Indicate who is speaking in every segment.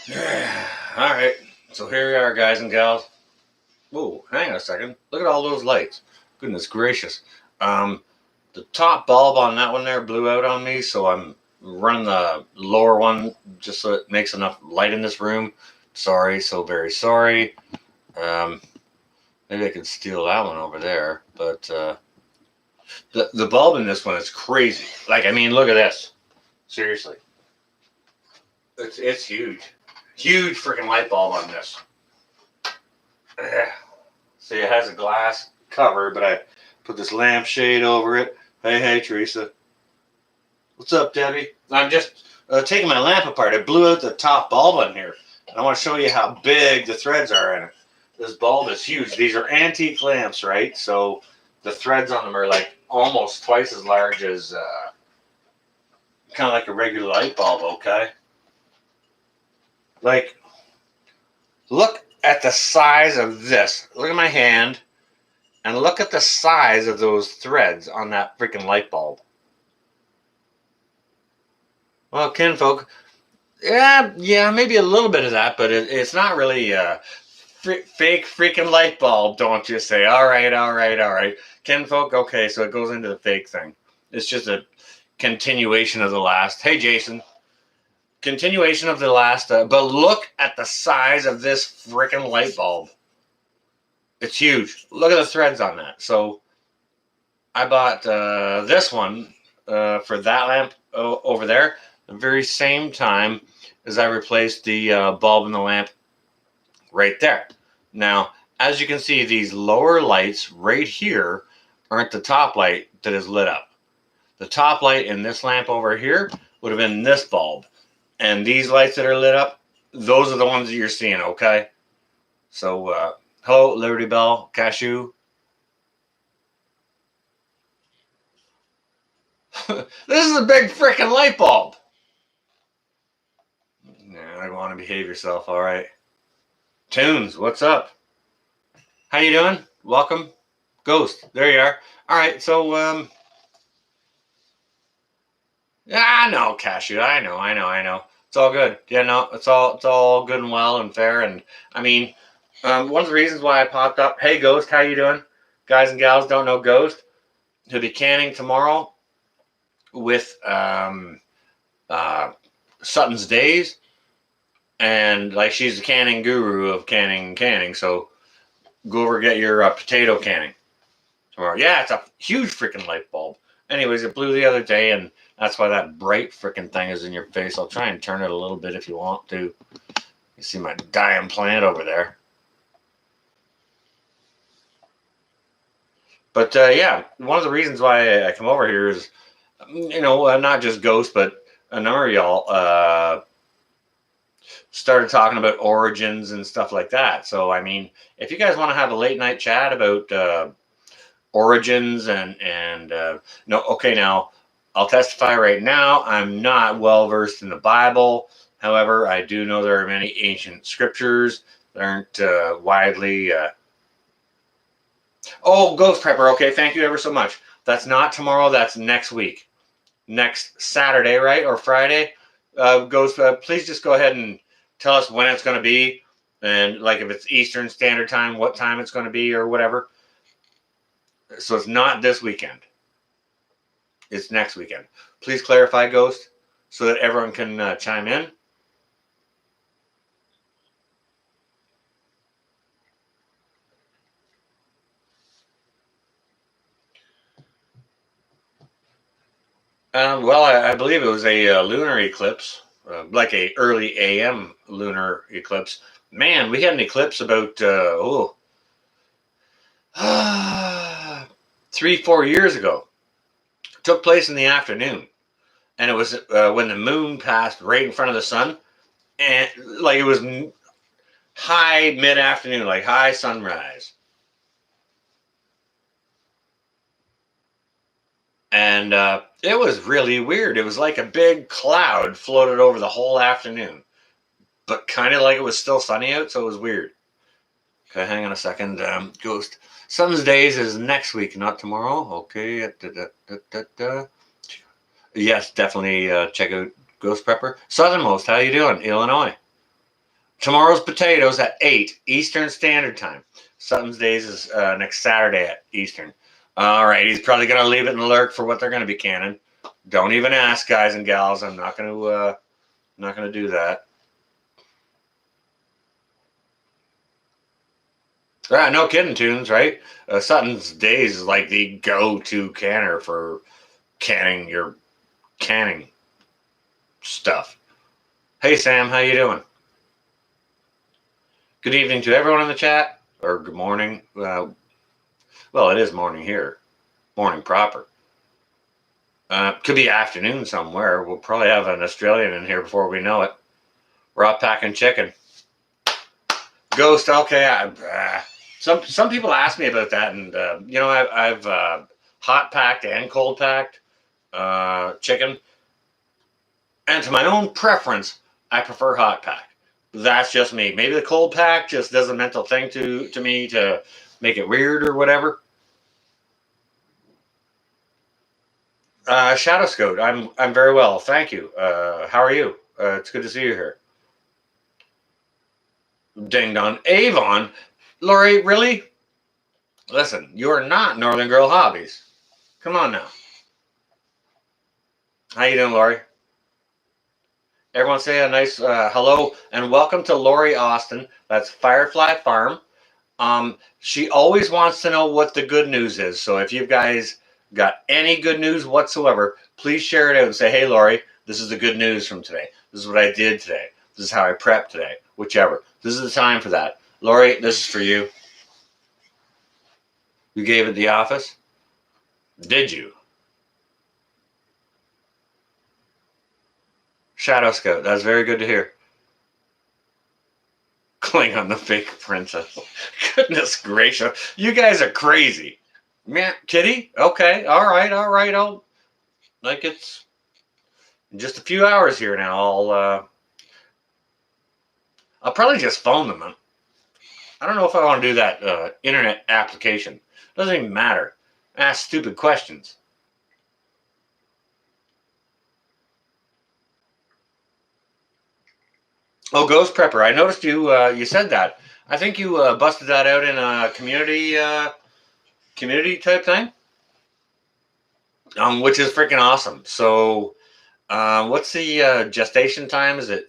Speaker 1: All right, so here we are, guys and gals. Whoa, hang on a second. Look at all those lights. Goodness gracious. Um, the top bulb on that one there blew out on me, so I'm running the lower one just so it makes enough light in this room. Sorry, so very sorry. Um, maybe I could steal that one over there, but the bulb in this one is crazy. Like, I mean, look at this. Seriously, it's huge freaking light bulb on this. See, it has a glass cover, but I put this lampshade over it. Hey, Teresa. What's up, Debbie? I'm just taking my lamp apart. It blew out the top bulb on here. And I want to show you how big the threads are in it. This bulb is huge. These are antique lamps, right? So the threads on them are like almost twice as large as kind of like a regular light bulb, okay? Like, look at the size of this. Look at my hand. And look at the size of those threads on that freaking light bulb. Well, kinfolk, yeah, maybe a little bit of that, but it's not really a fake freaking light bulb, don't you say? All right. Kinfolk, okay, so it goes into the fake thing. It's just a continuation of the last. Hey, Jason. Continuation of the last, but look at the size of this freaking light bulb. It's huge. Look at the threads on that. So I bought this one for that lamp over there the very same time as I replaced the bulb in the lamp right there. Now, as you can see, these lower lights right here aren't the top light that is lit up. The top light in this lamp over here would have been this bulb. And these lights that are lit up, those are the ones that you're seeing, okay? So, hello, Liberty Bell, Cashew. This is a big freaking light bulb. Yeah, I want to behave yourself, all right. Tunes, what's up? How you doing? Welcome. Ghost, there you are. All right, so, yeah, I know, Cashew. I know. It's all good. Yeah, no, it's all good and well and fair. And I mean, one of the reasons why I popped up. Hey, Ghost, how you doing? Guys and gals don't know Ghost. He'll be canning tomorrow with Sutton's Days, and like she's the canning guru of canning. So go over get your potato canning tomorrow. Yeah, it's a huge freaking light bulb. Anyways, it blew the other day, and that's why that bright freaking thing is in your face. I'll try and turn it a little bit if you want to. You see my dying plant over there. But yeah, one of the reasons why I come over here is, not just Ghost, but a number of y'all started talking about origins and stuff like that. So, I mean, if you guys want to have a late night chat about origins and no, okay, now I'll testify right now. I'm not well versed in the Bible. However, I do know there are many ancient scriptures that aren't widely. Oh, Ghost Prepper. Okay, thank you ever so much. That's not tomorrow. That's next week, next Saturday, right, or Friday. Ghost, please just go ahead and tell us when it's going to be, and like if it's Eastern Standard Time, what time it's going to be, or whatever. So it's not this weekend. It's next weekend. Please clarify, Ghost, so that everyone can chime in. Well, I believe it was a lunar eclipse, like a early AM lunar eclipse. Man, we had an eclipse about 3-4 years ago. It took place in the afternoon, and it was when the moon passed right in front of the sun, and like it was high mid afternoon, like high sunrise. And it was really weird. It was like a big cloud floated over the whole afternoon, but kind of like it was still sunny out, so it was weird. Okay, hang on a second. Ghost. Sun's Days is next week, not tomorrow. Okay. Yes, definitely check out Ghost Prepper. Southernmost, how you doing? Illinois. Tomorrow's potatoes at 8 Eastern Standard Time. Sutton's Days is next Saturday at Eastern. All right, he's probably going to leave it in the lurk for what they're going to be canning. Don't even ask, guys and gals. I'm not going to do that. Yeah, no kidding, Tunes, right? Sutton's Days is like the go-to canner for canning your canning stuff. Hey, Sam, how you doing? Good evening to everyone in the chat, or good morning. Well, it is morning here, morning proper. Could be afternoon somewhere. We'll probably have an Australian in here before we know it. Raw packing chicken. Ghost, okay. Some people ask me about that, and I've hot packed and cold packed chicken, and to my own preference, I prefer hot pack. That's just me. Maybe the cold pack just does a mental thing to me to make it weird or whatever. Shadow Scout, I'm very well, thank you. How are you? It's good to see you here. Ding dong, Avon, Lori, really? Listen, you are not Northern Girl Hobbies. Come on now. How you doing, Lori? Everyone say a nice hello and welcome to Lori Austin. That's Firefly Farm. She always wants to know what the good news is. So if you guys got any good news whatsoever, please share it out and say, hey, Lori, this is the good news from today. This is what I did today. This is how I prepped today. Whichever. This is the time for that. Lori, this is for you. You gave it the office? Did you? Shadow Scout, that's very good to hear. Cling on the fake princess. Goodness gracious. You guys are crazy. Man, Kitty? Okay, all right. It's in just a few hours here now. I'll probably just phone them. I don't know if I want to do that internet application. Doesn't even matter. Ask stupid questions. Oh, Ghost Prepper. I noticed you said that. I think you busted that out in a community type thing, which is freaking awesome. So, what's the gestation time? Is it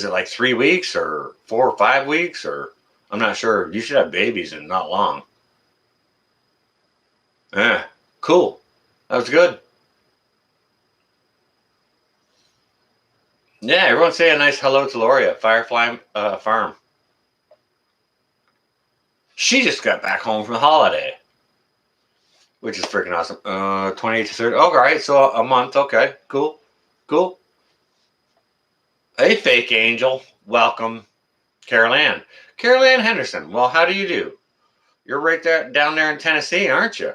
Speaker 1: like 3 weeks or 4 or 5 weeks, or I'm not sure. You should have babies in not long. Yeah, cool. That was good. Yeah, everyone say a nice hello to Lori at Firefly Farm. She just got back home from the holiday, which is freaking awesome. 28 to 30. Oh, all right, so a month. Okay, cool. Hey, fake angel. Welcome, Carol Ann. Carol Ann Henderson. Well, how do you do? You're right there, down there in Tennessee, aren't you?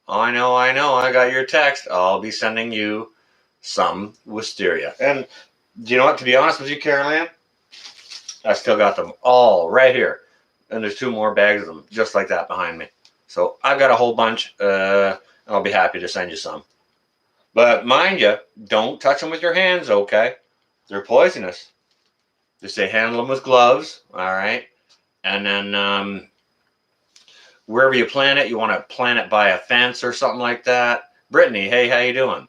Speaker 1: Oh, I know. I got your text. I'll be sending you some wisteria. And do you know what? To be honest with you, Carol Ann, I still got them all right here. And there's 2 more bags of them just like that behind me. So I've got a whole bunch. I'll be happy to send you some. But mind you, don't touch them with your hands, okay? They're poisonous. Just say handle them with gloves, all right? And then wherever you plant it, you want to plant it by a fence or something like that. Brittany, hey, how you doing?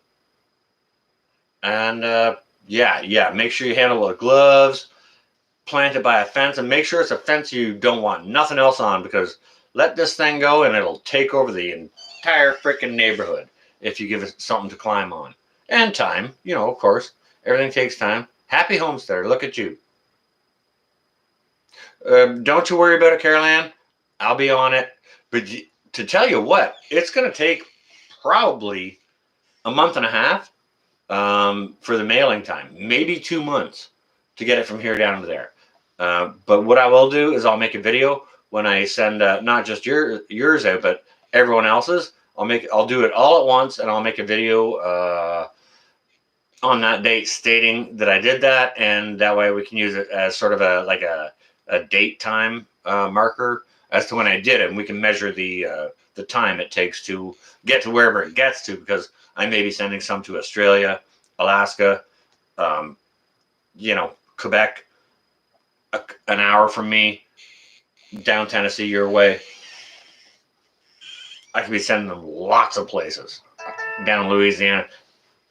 Speaker 1: And yeah, make sure you handle it with gloves. Plant it by a fence, and make sure it's a fence you don't want nothing else on, because let this thing go and it'll take over the entire freaking neighborhood if you give it something to climb on. And time, of course, everything takes time. Happy homesteader, look at you. Don't you worry about it, Carol Ann. I'll be on it. But to tell you what, it's going to take probably a month and a half for the mailing time, maybe 2 months to get it from here down to there. But what I will do is I'll make a video when I send not just yours out, but everyone else's. I'll do it all at once, and I'll make a video on that date stating that I did that, and that way we can use it as sort of a date time marker as to when I did it, and we can measure the time it takes to get to wherever it gets to, because I may be sending some to Australia, Alaska, um, Quebec, an hour from me, down Tennessee your way. I could be sending them lots of places. Down Louisiana.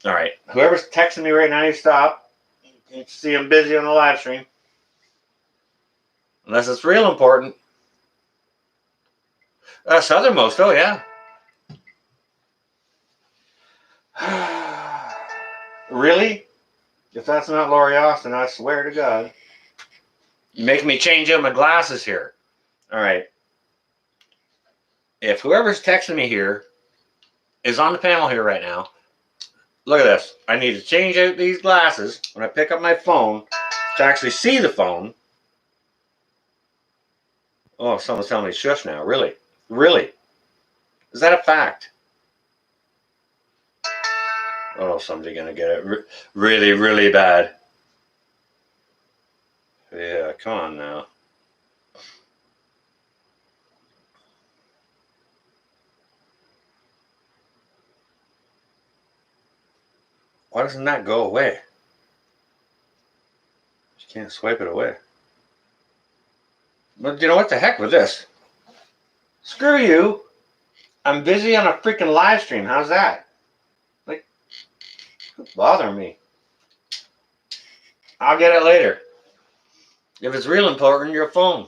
Speaker 1: All right. Whoever's texting me right now, you stop. You see I'm busy on the live stream. Unless it's real important. Southernmost, oh yeah. Really? If that's not Lori Austin, I swear to God. You make me change out my glasses here. All right. If whoever's texting me here is on the panel here right now, look at this. I need to change out these glasses when I pick up my phone to actually see the phone. Oh, someone's telling me shush now. Really? Really? Is that a fact? Oh, somebody's going to get it really, really bad. Yeah, come on now. Why doesn't that go away? You can't swipe it away. But you know what? The heck with this. Screw you. I'm busy on a freaking live stream. How's that? Like, quit bothering me. I'll get it later. If it's real important, your phone.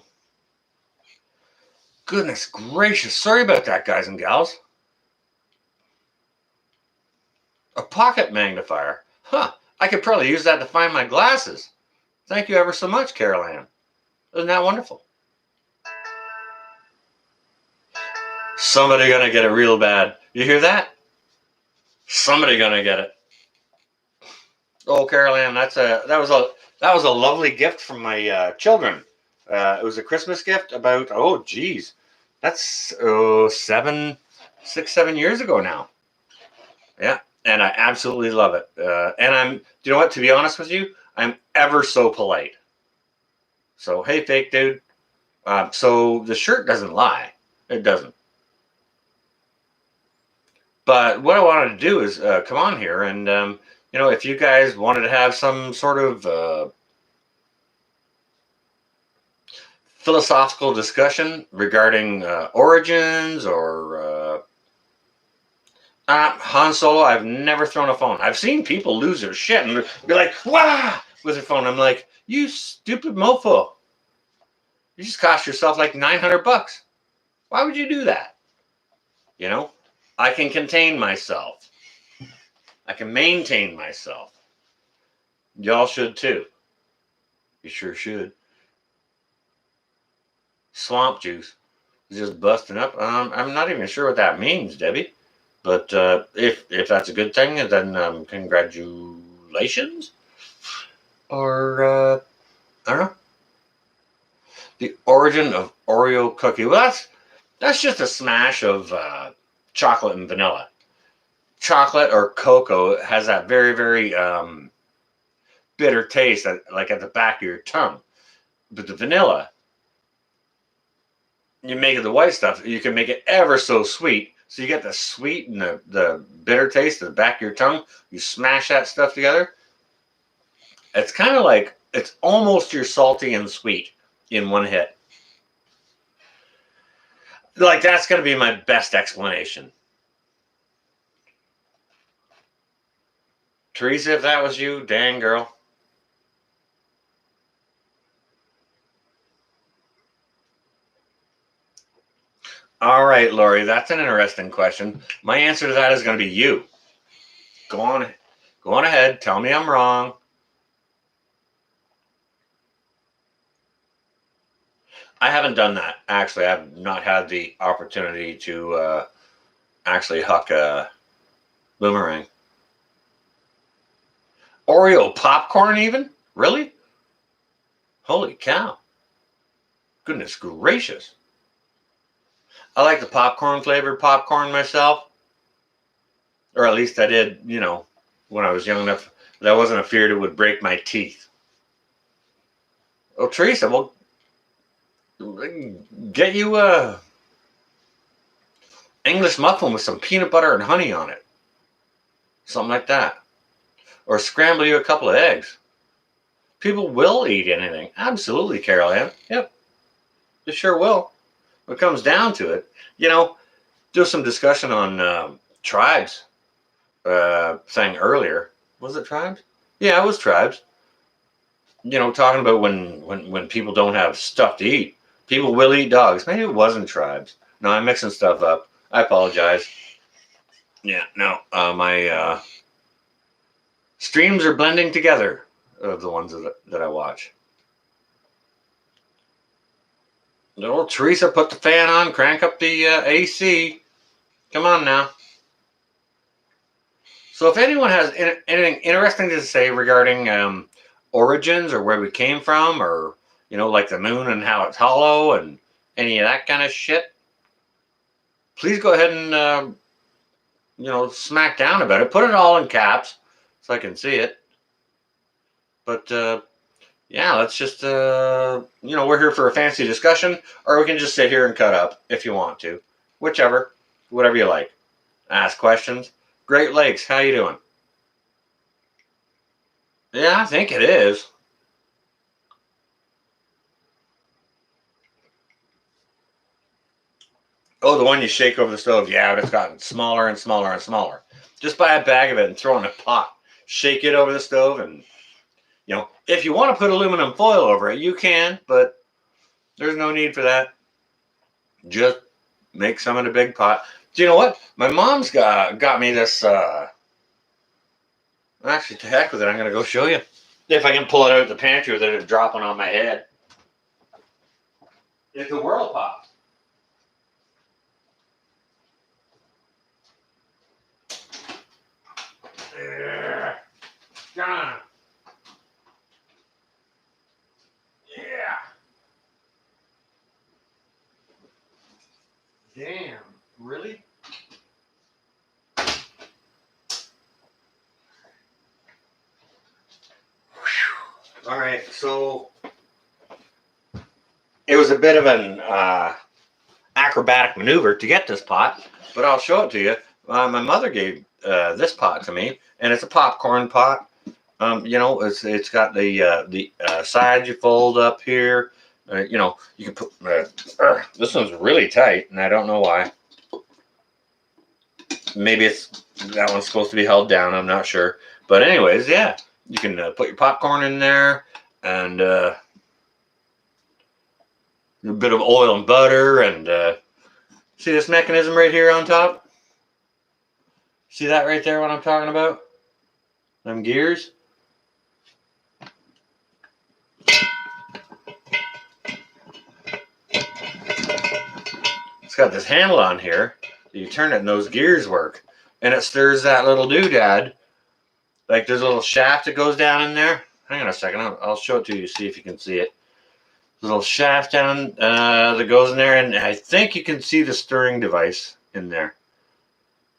Speaker 1: Goodness gracious. Sorry about that, guys and gals. A pocket magnifier. Huh. I could probably use that to find my glasses. Thank you ever so much, Carol Ann. Isn't that wonderful? Somebody gonna get it real bad. You hear that? Somebody gonna get it. Oh, Carol Ann, that was a lovely gift from my children. It was a Christmas gift about that's 7 years ago now. Yeah, and I absolutely love it. And you know what? To be honest with you, I'm ever so polite. So hey, fake dude. So the shirt doesn't lie. It doesn't. But what I wanted to do is come on here and if you guys wanted to have some sort of philosophical discussion regarding origins or Han Solo, I've never thrown a phone. I've seen people lose their shit and be like, "Wah!" with their phone. I'm like, you stupid mofo. You just cost yourself like $900. Why would you do that? I can contain myself. I can maintain myself. Y'all should too. You sure should. Swamp juice is just busting up. I'm not even sure what that means, Debbie. But if that's a good thing, then congratulations. Or I don't know. The origin of Oreo cookie. Well, that's just a smash of chocolate and vanilla. Chocolate or cocoa has that very, very bitter taste, like at the back of your tongue. But the vanilla, you make it the white stuff, you can make it ever so sweet. So you get the sweet and the bitter taste at the back of your tongue. You smash that stuff together. It's kind of like, it's almost your salty and sweet in one hit. Like, that's going to be my best explanation. Teresa, if that was you, dang girl. All right, Lori, that's an interesting question. My answer to that is going to be you. Go on ahead. Tell me I'm wrong. I haven't done that. Actually, I've not had the opportunity to actually huck a boomerang. Oreo popcorn even? Really? Holy cow. Goodness gracious. I like the popcorn flavored popcorn myself. Or at least I did, when I was young enough that I wasn't afeared it would break my teeth. Oh, Teresa, well, get you a English muffin with some peanut butter and honey on it. Something like that. or scramble you a couple of eggs. People will eat anything. Absolutely, Carol Ann. Yep, they sure will. When it comes down to it, there's some discussion on tribes thing earlier. Was it tribes? Yeah, it was tribes. Talking about when people don't have stuff to eat, people will eat dogs. Maybe it wasn't tribes. No, I'm mixing stuff up. I apologize. Yeah, no, my streams are blending together of the ones that I watch. Little Teresa, put the fan on, crank up the AC. Come on now. So if anyone has anything interesting to say regarding origins or where we came from, or like the moon and how it's hollow and any of that kind of shit, please go ahead and smack down about it. Put it all in caps so I can see it. But yeah, let's just we're here for a fancy discussion, or we can just sit here and cut up if you want to, whatever you like. Ask questions. Great Lakes, how you doing? Yeah, I think it is. Oh, the one you shake over the stove. Yeah, but it's gotten smaller and smaller and smaller. Just buy a bag of it and throw it in a pot. Shake it over the stove, and if you want to put aluminum foil over it, you can, but there's no need for that. Just make some in a big pot. Do you know what? My mom's got me this. Actually, to heck with it. I'm going to go show you. If I can pull it out of the pantry without it dropping on my head. It's a Whirl Pop. There. John. Yeah. Damn. Really? All right, so it was a bit of an acrobatic maneuver to get this pot, but I'll show it to you. My mother gave this pot to me, and it's a popcorn pot. It's got the sides you fold up here. You can put this one's really tight, and I don't know why. Maybe that one's supposed to be held down. I'm not sure, but anyways, yeah, you can put your popcorn in there, and a bit of oil and butter, and see this mechanism right here on top? See that right there, what I'm talking about? Them gears? It's got this handle on here. You turn it and those gears work. And it stirs that little doodad. Like there's a little shaft that goes down in there. Hang on a second. I'll show it to you, see if you can see it. There's a little shaft down that goes in there, and I think you can see the stirring device in there.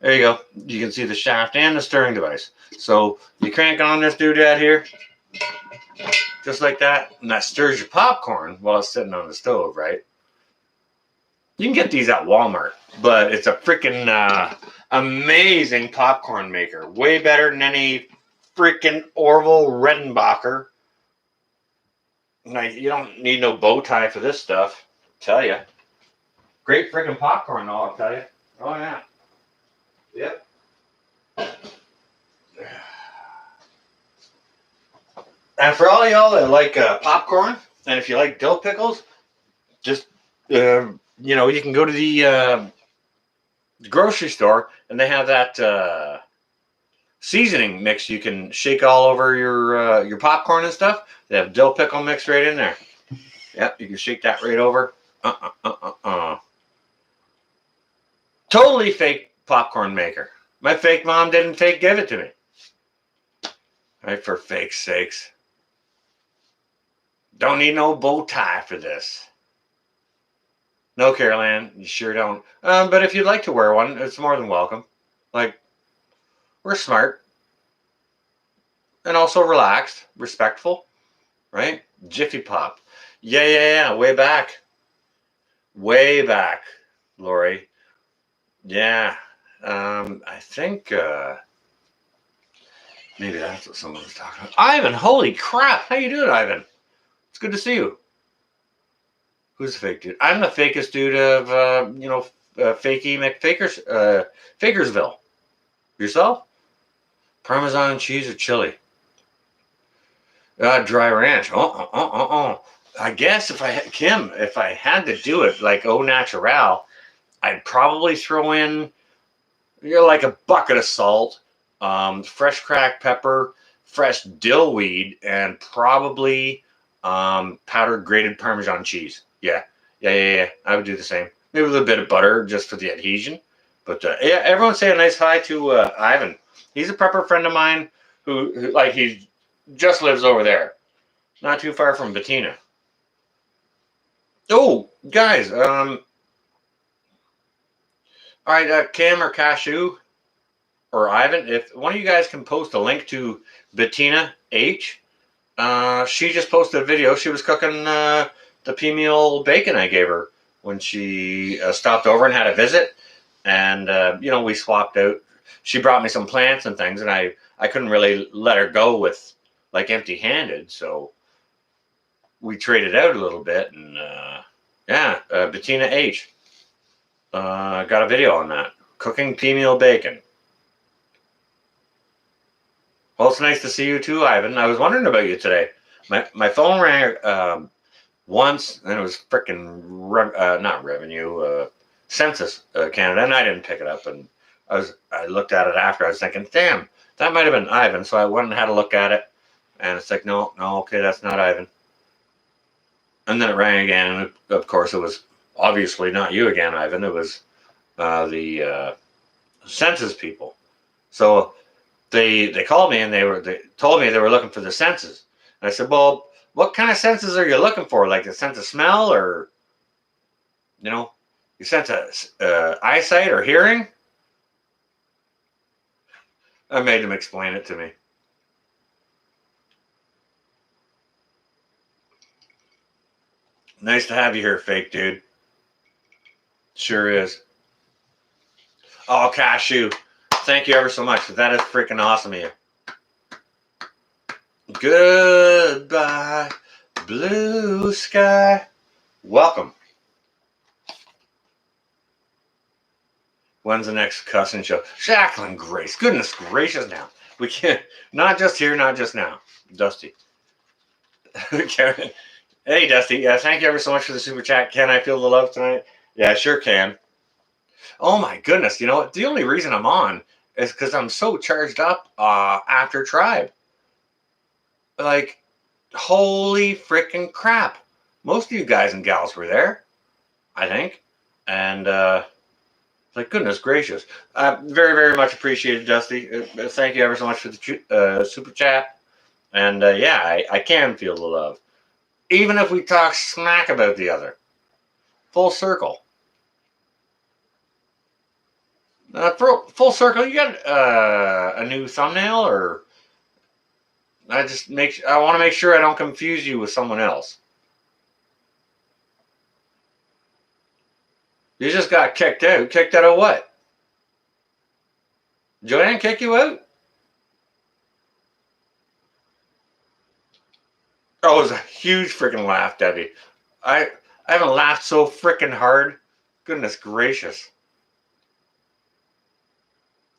Speaker 1: There you go. You can see the shaft and the stirring device. So you crank on this doodad here, just like that, and that stirs your popcorn while it's sitting on the stove, right? You can get these at Walmart, but it's a freaking amazing popcorn maker. Way better than any freaking Orville Redenbacher. Like, you don't need no bow tie for this stuff, I'll tell you. Great freaking popcorn, though, I'll tell you. Oh, yeah. Yep. And for all y'all that like popcorn, and if you like dill pickles, just, you can go to the grocery store, and they have that seasoning mix you can shake all over your popcorn and stuff. They have dill pickle mix right in there. Yep, you can shake that right over. Totally fake popcorn maker. My fake mom didn't give it to me. Right, for fake sakes. Don't need no bow tie for this. No, Carol Ann, you sure don't. But if you'd like to wear one, it's more than welcome. Like, we're smart. And also relaxed, respectful, right? Jiffy Pop. Yeah. Way back, Lori. Yeah. I think Maybe that's what someone was talking about. Ivan, holy crap! How you doing, Ivan? It's good to see you. Who's the fake dude? I'm the fakest dude of Fakey McFakers, Fakersville. Yourself? Parmesan cheese or chili? Dry ranch. I guess if I had to do it like au natural, I'd probably throw in like a bucket of salt, fresh cracked pepper, fresh dill weed, and probably powdered grated Parmesan cheese. Yeah. I would do the same. Maybe a little bit of butter just for the adhesion. But yeah, everyone say a nice hi to Ivan. He's a prepper friend of mine who like he just lives over there, not too far from Bettina. Oh, guys, all right, Cam or Cashew or Ivan, if one of you guys can post a link to Bettina H, she just posted a video. She was cooking the pea meal bacon I gave her when she stopped over and had a visit, and we swapped out. She brought me some plants and things, and I couldn't really let her go with like empty-handed, so we traded out a little bit, and Bettina H got a video on that cooking pea meal bacon. Well, it's nice to see you too, Ivan. I was wondering about you today. My phone rang once, and it was freaking not revenue, Census Canada, and I didn't pick it up. And I looked at it after. I was thinking, damn, that might have been Ivan. So I went and had a look at it, and it's like, no, okay, that's not Ivan. And then it rang again, and of course, it was obviously not you again, Ivan. It was the census people. So they called me and they told me they were looking for the senses. And I said, well, what kind of senses are you looking for? Like a sense of smell, or you sense of eyesight or hearing? I made them explain it to me. Nice to have you here, fake dude. Sure is. Oh, Cashew. Thank you ever so much. That is freaking awesome of you. Goodbye, blue sky. Welcome. When's the next cussing show? Jacqueline Grace. Goodness gracious now. We can't, not just here, not just now. Dusty. Hey, Dusty. Yeah, thank you ever so much for the super chat. Can I feel the love tonight? Yeah, sure can. Oh my goodness. You know what? The only reason I'm on is because I'm so charged up after Tribe. Like, holy freaking crap. Most of you guys and gals were there, I think. And, like, goodness gracious. Very, very much appreciated, Dusty. Thank you ever so much for the super chat. And, I can feel the love. Even if we talk smack about the other. Full circle. Full circle, you got a new thumbnail, or I want to make sure I don't confuse you with someone else. You just got kicked out. Kicked out of what? Joanne kick you out? Oh, it was a huge freaking laugh, Debbie. I haven't laughed so freaking hard. Goodness gracious.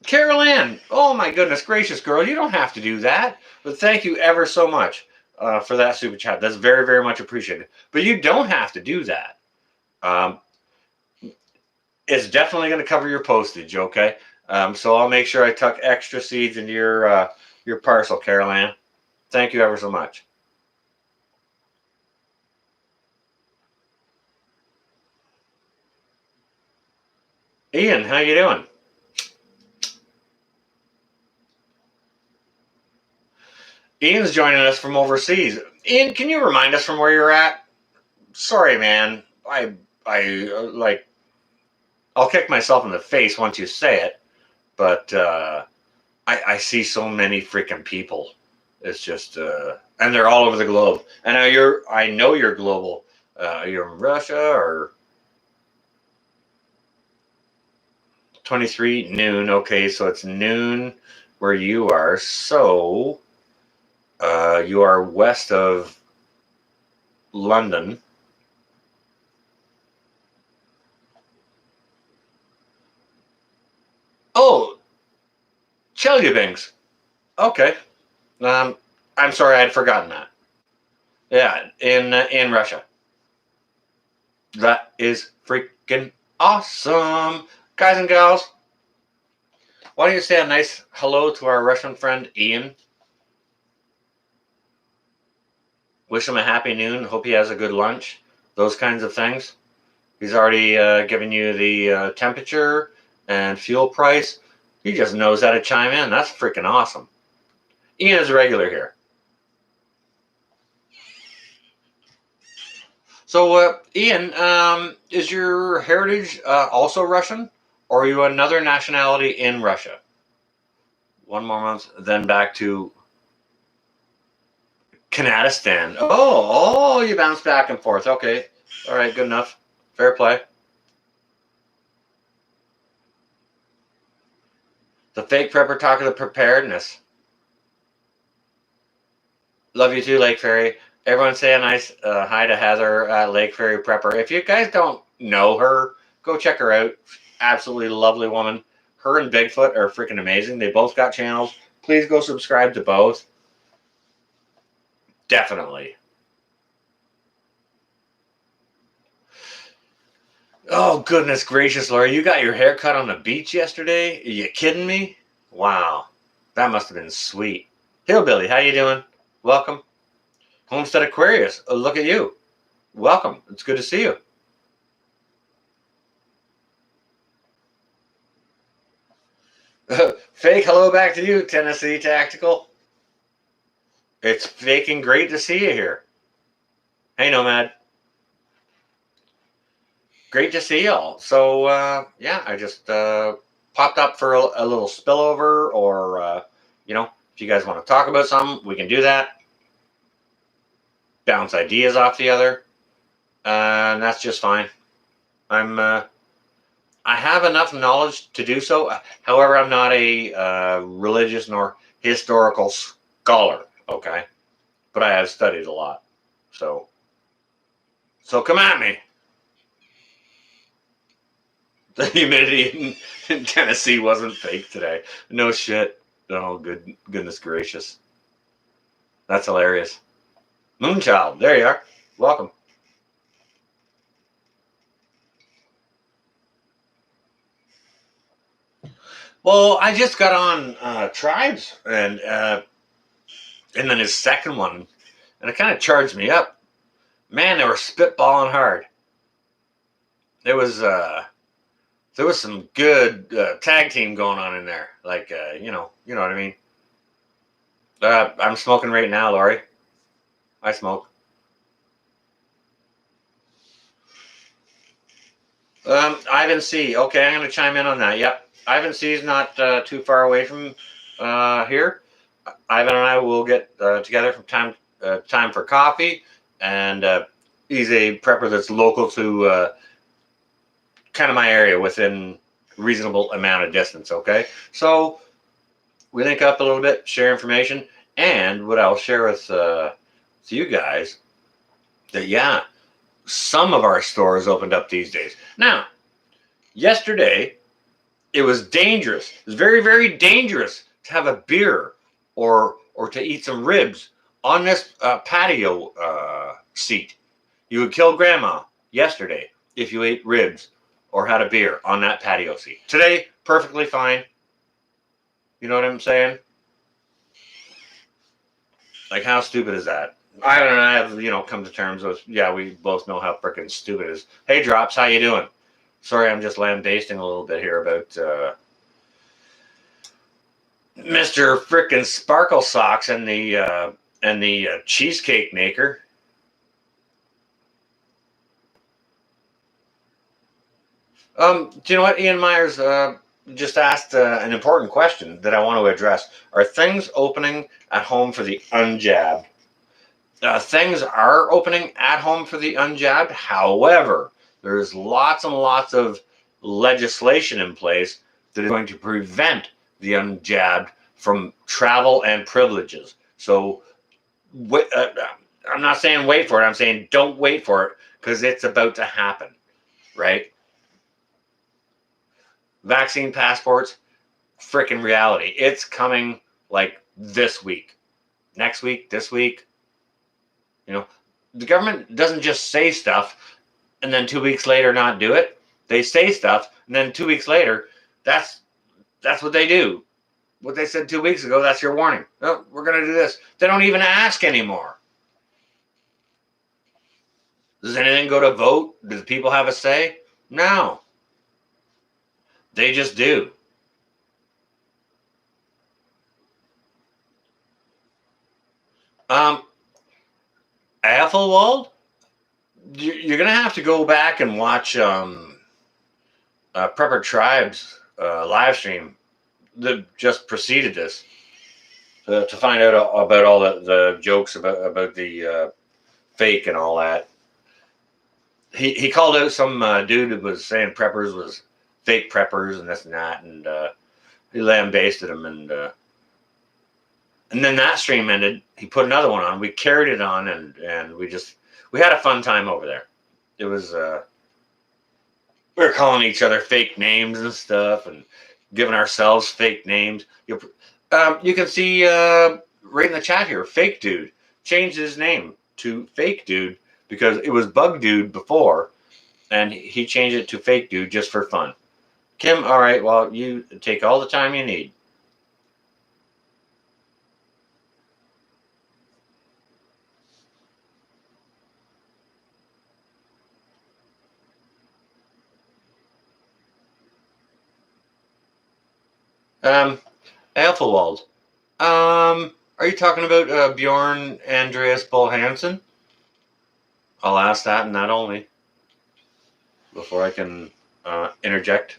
Speaker 1: Carol Ann, oh my goodness gracious, girl, you don't have to do that. But thank you ever so much for that super chat. That's very, very much appreciated. But you don't have to do that. It's definitely going to cover your postage, okay? So I'll make sure I tuck extra seeds into your parcel, Carol Ann. Thank you ever so much. Ian, how you doing? Ian's joining us from overseas. Ian, can you remind us from where you're at? Sorry, man. I like, I'll kick myself in the face once you say it, but I see so many freaking people. It's just, and they're all over the globe. And I know you're global. You're in Russia, or 23 noon. Okay, so it's noon where you are. So you are west of London. Oh, Chelyabinsk. Okay. I'm sorry, I'd forgotten that. Yeah, in Russia. That is freaking awesome, guys and gals. Why don't you say a nice hello to our Russian friend Ian? Wish him a happy noon. Hope he has a good lunch. Those kinds of things. He's already given you the temperature and fuel price. He just knows how to chime in. That's freaking awesome. Ian is a regular here. So, Ian, is your heritage also Russian, or are you another nationality in Russia? 1 more month, then back to Kanadistan. Oh, you bounce back and forth. Okay, all right, good enough. Fair play. The fake prepper talking to preparedness. Love you too, Lake Fairy. Everyone say a nice hi to Heather at Lake Fairy Prepper. If you guys don't know her, go check her out. Absolutely lovely woman. Her and Bigfoot are freaking amazing. They both got channels. Please go subscribe to both. Definitely. Oh, goodness gracious, Laura. You got your hair cut on the beach yesterday? Are you kidding me? Wow. That must have been sweet. Hillbilly, how you doing? Welcome. Homestead Aquarius. Oh, look at you. Welcome. It's good to see you. Fake hello back to you, Tennessee Tactical. It's faking great to see you here. Hey, Nomad. Great to see y'all. So, yeah, I just popped up for a little spillover, or, if you guys want to talk about something, we can do that. Bounce ideas off the other. And that's just fine. I have enough knowledge to do so. However, I'm not a religious nor historical scholar, okay? But I have studied a lot. So come at me. The humidity in Tennessee wasn't fake today. No shit. Oh, goodness gracious. That's hilarious. Moonchild, there you are. Welcome. Well, I just got on Tribes, and then his second one, and it kind of charged me up. Man, they were spitballing hard. There was some good tag team going on in there. Like you know what I mean. I'm smoking right now, Laurie. I smoke. Ivan C. Okay, I'm going to chime in on that. Yep, Ivan C. is not too far away from here. Ivan and I will get together from time for coffee, and he's a prepper that's local to kind of my area, within reasonable amount of distance. Okay, so we link up a little bit, share information, and what I'll share with you guys that some of our stores opened up these days. Now, yesterday it was dangerous. It was very, very dangerous to have a beer or to eat some ribs on this patio seat. You would kill grandma yesterday if you ate ribs or had a beer on that patio seat. Today, perfectly fine. You know what I'm saying? Like, how stupid is that? I don't know. I have, come to terms with, we both know how freaking stupid it is. Hey, Drops, how you doing? Sorry, I'm just lambasting a little bit here about Mr. Frickin' Sparkle Socks and the cheesecake maker. Do you know what? Ian Myers just asked an important question that I want to address. Are things opening at home for the unjabbed? Things are opening at home for the unjabbed. However, there's lots and lots of legislation in place that is going to prevent the unjabbed from travel and privileges. So I'm not saying wait for it. I'm saying don't wait for it, because it's about to happen, right? Vaccine passports, freaking reality. It's coming like this week, next week, this week. You know, the government doesn't just say stuff and then 2 weeks later not do it. They say stuff and then 2 weeks later, that's what they do. What they said 2 weeks ago, that's your warning. Oh, we're going to do this. They don't even ask anymore. Does anything go to vote? Does people have a say? No. They just do. Athelwald, you're going to have to go back and watch Prepper Tribe's live stream that just preceded this to find out about all the jokes about the fake and all that. He called out some dude that was saying preppers was fake preppers and this and that, and he lambasted him, and then that stream ended. He put another one on. We carried it on, and we had a fun time over there. It was we were calling each other fake names and stuff, and giving ourselves fake names. You can see right in the chat here, Fake Dude changed his name to Fake Dude because it was Bug Dude before, and he changed it to Fake Dude just for fun. Kim, all right, well, you take all the time you need. Alphawald. Are you talking about Bjorn Andreas Bull Hansen? I'll ask that and that only before I can interject.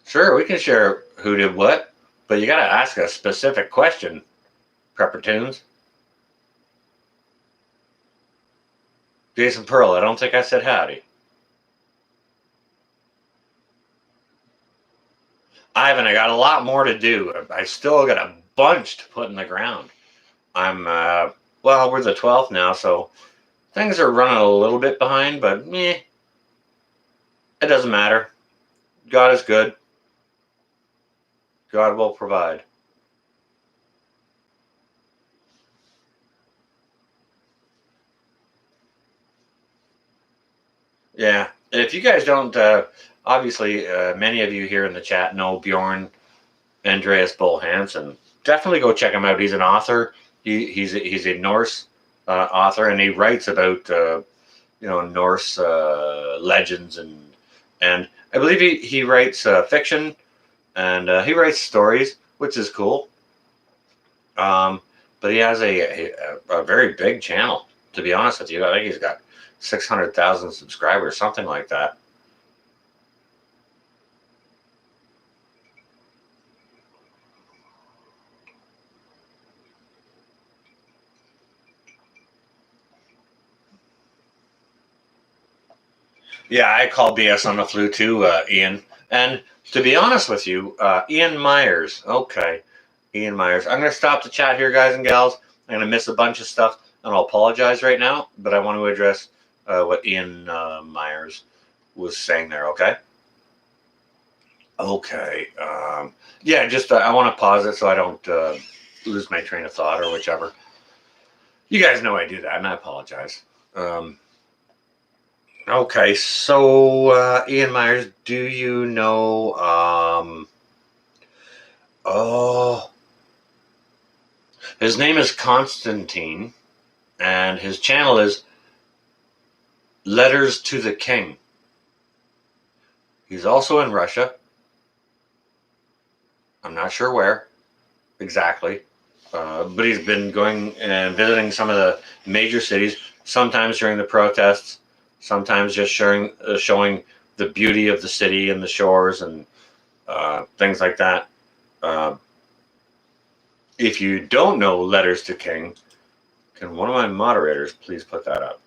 Speaker 1: Sure, we can share who did what, but you got to ask a specific question, Prepper Tunes. Jason Pearl, I don't think I said howdy. Ivan, I got a lot more to do. I still got a bunch to put in the ground. I'm, well, we're the 12th now, so things are running a little bit behind, but it doesn't matter. God is good. God will provide. Yeah. If you guys don't, obviously, many of you here in the chat know Bjorn Andreas Bull Hansen. Definitely go check him out. He's an author. He's a Norse author, and he writes about Norse legends, and I believe he writes fiction, and he writes stories, which is cool. But he has a very big channel. To be honest with you, I think he's got 600,000 subscribers, something like that. Yeah, I call BS on the flu too, Ian. And to be honest with you, Ian Myers. Okay, Ian Myers. I'm going to stop the chat here, guys and gals. I'm going to miss a bunch of stuff, and I'll apologize right now, but I want to address what Ian Myers was saying there, okay? Okay. Yeah, just I want to pause it so I don't lose my train of thought or whichever. You guys know I do that, and I apologize. Okay, so Ian Myers, do you know? His name is Constantine, and his channel is Letters to the King. He's also in Russia. I'm not sure where exactly, but he's been going and visiting some of the major cities, sometimes during the protests, sometimes just showing the beauty of the city and the shores and things like that. If you don't know Letters to King, can one of my moderators please put that up?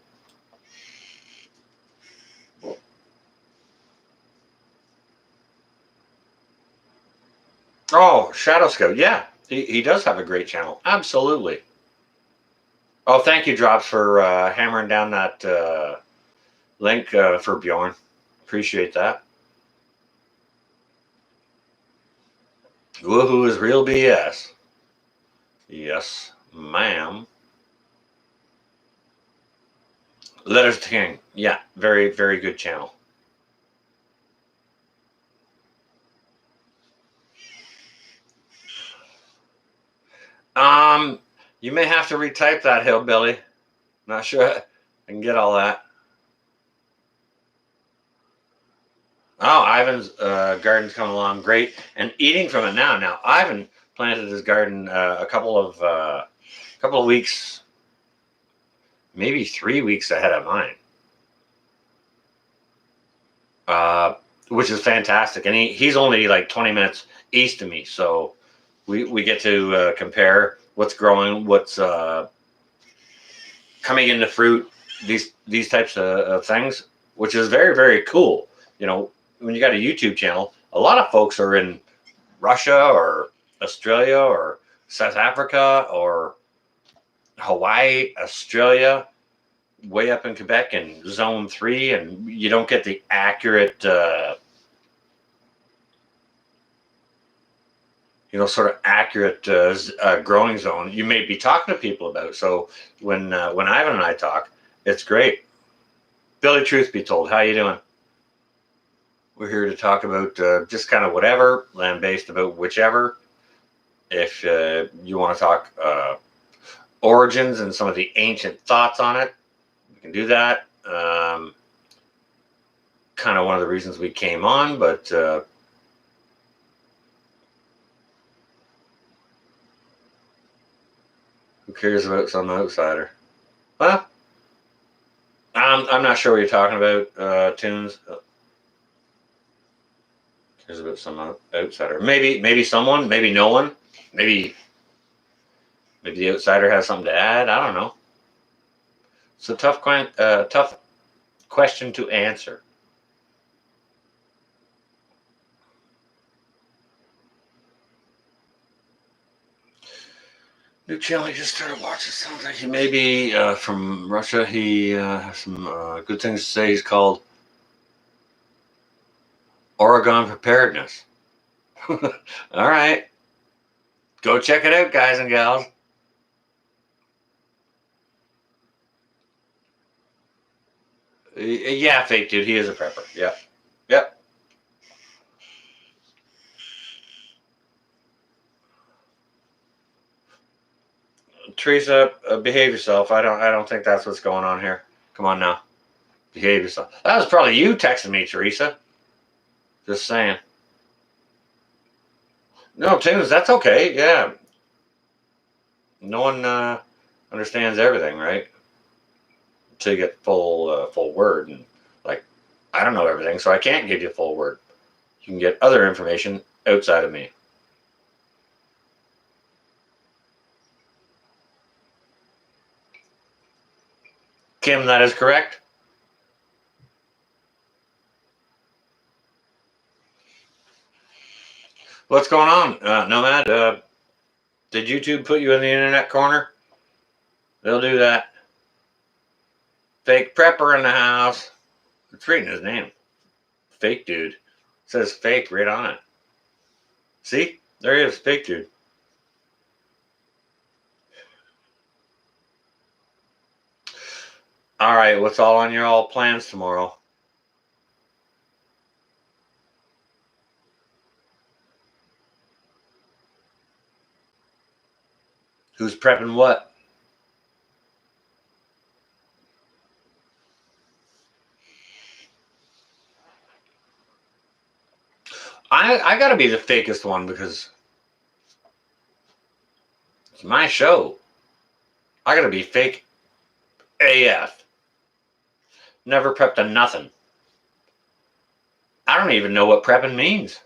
Speaker 1: Oh, Shadow Scout. Yeah, he does have a great channel. Absolutely. Oh, thank you, Drops, for hammering down that link for Bjorn. Appreciate that. Woohoo is real BS. Yes, ma'am. Letters to King. Yeah, very, very good channel. Um, you may have to retype that, Hillbilly. Not sure I can get all that. Oh, Ivan's garden's coming along great, and eating from it now. Now, Ivan planted his garden a couple of weeks, maybe 3 weeks ahead of mine, uh, which is fantastic. And he's only like 20 minutes east of me, so we get to compare what's growing, what's coming into fruit, these types of things, which is very, very cool. You know, when you got a YouTube channel, a lot of folks are in Russia or Australia or South Africa or Hawaii, Australia, way up in Quebec in Zone 3, and you don't get the accurate, sort of accurate growing zone you may be talking to people about. So when Ivan and I talk, it's great. Billy, truth be told, how you doing? We're here to talk about just kind of whatever, land-based about whichever. If you want to talk origins and some of the ancient thoughts on it, we can do that. Kind of one of the reasons we came on, but who cares about some outsider? Well, I'm not sure what you're talking about, Tunes. Cares about some outsider. Maybe someone, maybe no one. Maybe the outsider has something to add. I don't know. It's a tough question to answer. New channel he just started watching. Sounds like he may be from Russia. He has some good things to say. He's called Oregon Preparedness. All right. Go check it out, guys and gals. Yeah, fake dude. He is a prepper. Yep. Yep. Teresa, behave yourself. I don't think that's what's going on here. Come on now. Behave yourself. That was probably you texting me, Teresa. Just saying. No, Tunes, that's okay. Yeah. No one understands everything, right? Until you get full word. And like, I don't know everything, so I can't give you a full word. You can get other information outside of me. Kim, that is correct. What's going on, Nomad? Did YouTube put you in the internet corner? They'll do that. Fake prepper in the house. It's reading his name. Fake dude. It says fake right on it. See? There he is, fake dude. All right, what's all on your all plans tomorrow? Who's prepping what? I gotta be the fakest one because it's my show. I gotta be fake AF. Never prepped a nothing. I don't even know what prepping means.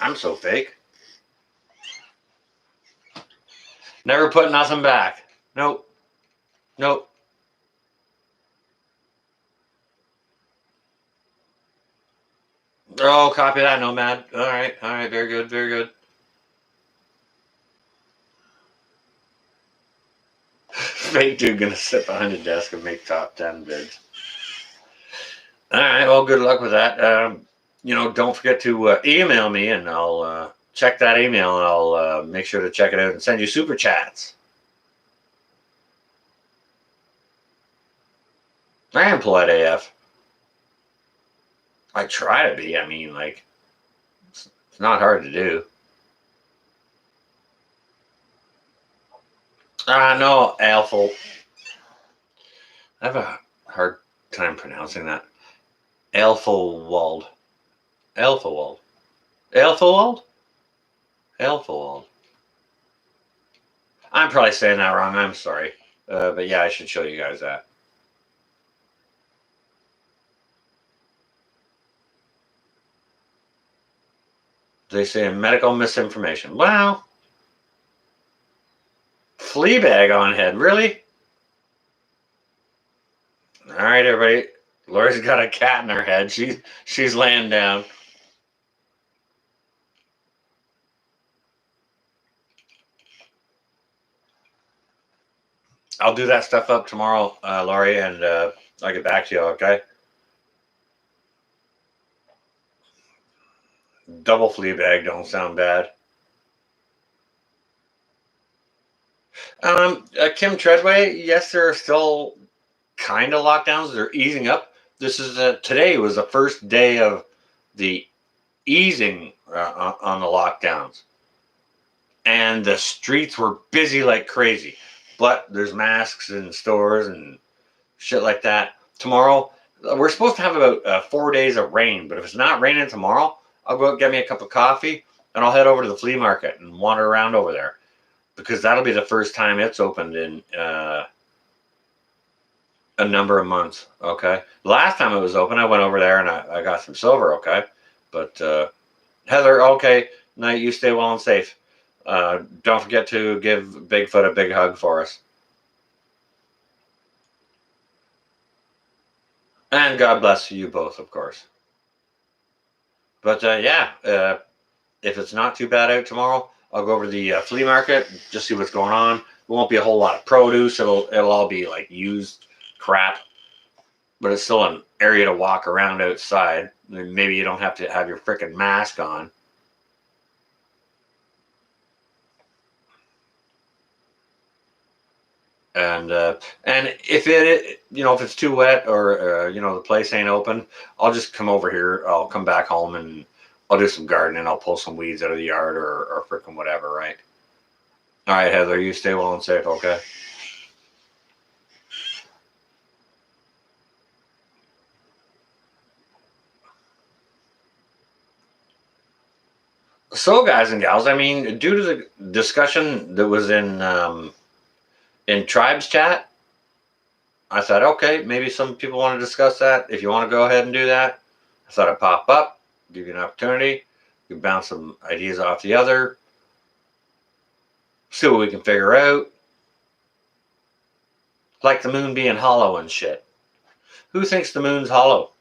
Speaker 1: I'm so fake. Never put nothing back. Nope. Nope. Oh, copy that, Nomad. All right, very good, very good. Fake dude gonna sit behind the desk and make top 10 bids. All right, well, good luck with that. Don't forget to email me, and I'll check that email, and I'll make sure to check it out and send you super chats. I am polite AF. I try to be. I mean, like, it's not hard to do. No, Alpha. I have a hard time pronouncing that. Alphawald. Alphawald. Alphawald? Alphawald. I'm probably saying that wrong. I'm sorry. But yeah, I should show you guys that. They say medical misinformation. Wow. Fleabag on head. Really? All right, everybody. Lori's got a cat in her head. She's laying down. I'll do that stuff up tomorrow, Laurie, and I'll get back to you, okay? Double Fleabag don't sound bad. Kim Treadway, yes, there are still kind of lockdowns. They're easing up. This is today was the first day of the easing on the lockdowns, and the streets were busy like crazy. But there's masks in stores and shit like that. Tomorrow, we're supposed to have about 4 days of rain, but if it's not raining tomorrow, I'll go get me a cup of coffee and I'll head over to the flea market and wander around over there, because that'll be the first time it's opened in a number of months. Okay. Last time it was open, I went over there and I got some silver. Okay. But Heather, okay. Night, you stay well and safe. Don't forget to give Bigfoot a big hug for us. And God bless you both, of course. But if it's not too bad out tomorrow, I'll go over to the flea market, just see what's going on. There won't be a whole lot of produce. It'll all be like used crap, but it's still an area to walk around outside. Maybe you don't have to have your freaking mask on. And if if it's too wet, or the place ain't open, I'll just come over here. I'll come back home and I'll do some gardening. I'll pull some weeds out of the yard, or freaking whatever, right? All right, Heather, you stay well and safe, okay? So, guys and gals, I mean, due to the discussion that was in Tribes chat, I thought, okay, maybe some people want to discuss that. If you want to go ahead and do that, I thought I'd pop up, give you an opportunity. You bounce some ideas off the other, see what we can figure out. Like the moon being hollow and shit. Who thinks the moon's hollow?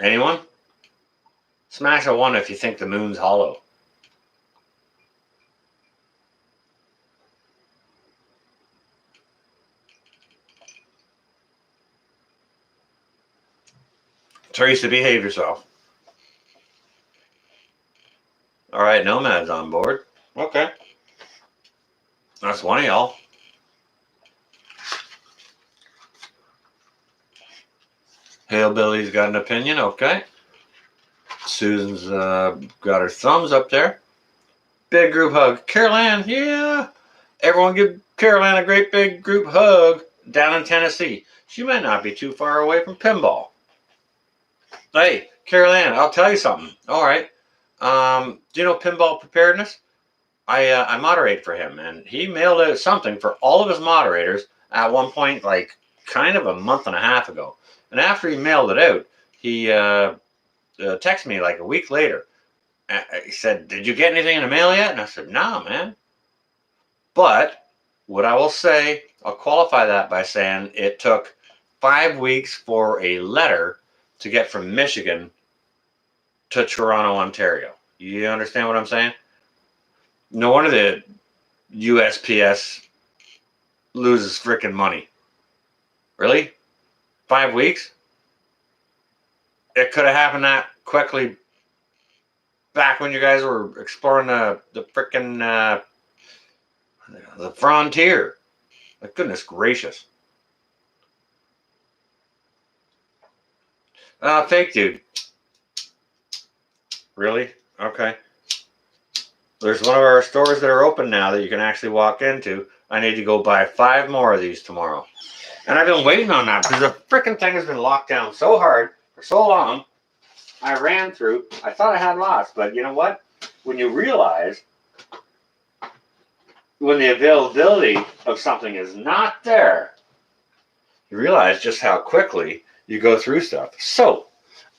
Speaker 1: Anyone? Smash a one if you think the moon's hollow. Teresa, behave yourself. All right, Nomad's on board. Okay. That's one of y'all. Hillbilly's got an opinion. Okay. Susan's got her thumbs up there. Big group hug. Carol Ann, yeah. Everyone give Carol Ann a great big group hug down in Tennessee. She might not be too far away from pinball. Hey, Carol Ann, I'll tell you something. All right. Do you know Pinball Preparedness? I moderate for him, and he mailed out something for all of his moderators at one point, like kind of a month and a half ago. And after he mailed it out, he texted me like a week later. He said, "Did you get anything in the mail yet?" And I said, "Nah, man." But what I will say, I'll qualify that by saying it took 5 weeks for a letter to get from Michigan to Toronto, Ontario. You understand what I'm saying? No wonder the USPS loses freaking money. Really? 5 weeks? It could have happened that quickly back when you guys were exploring the freaking the frontier. Like, goodness gracious. Fake dude. Really? Okay. There's one of our stores that are open now that you can actually walk into. I need to go buy 5 more of these tomorrow. And I've been waiting on that because the freaking thing has been locked down so hard for so long. I ran through. I thought I had lots, but you know what? When you realize when the availability of something is not there, you realize just how quickly you go through stuff. So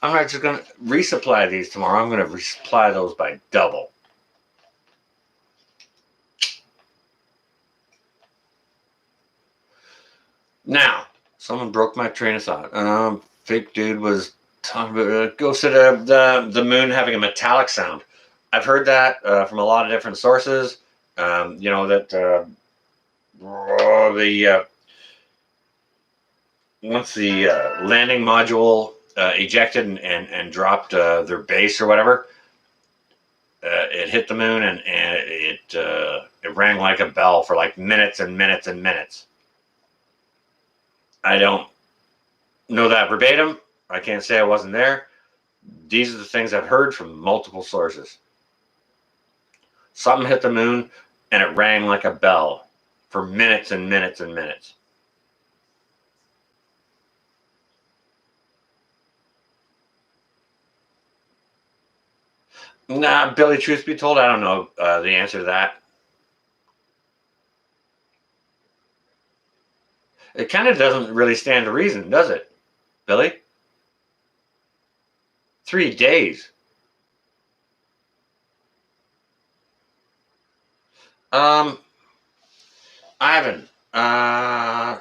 Speaker 1: I'm just going to resupply these tomorrow. I'm going to resupply those by double. Now, someone broke my train of thought. Fake dude was talking about ghost of the moon having a metallic sound. I've heard that from a lot of different sources. You know that once the landing module ejected and dropped their base or whatever, it hit the moon and it rang like a bell for like minutes and minutes and minutes. I don't know that verbatim. I can't say I wasn't there. These are the things I've heard from multiple sources. Something hit the moon and it rang like a bell for minutes and minutes and minutes. Nah, Billy, truth be told, I don't know the answer to that. It kind of doesn't really stand to reason, does it, Billy? 3 days. Ivan,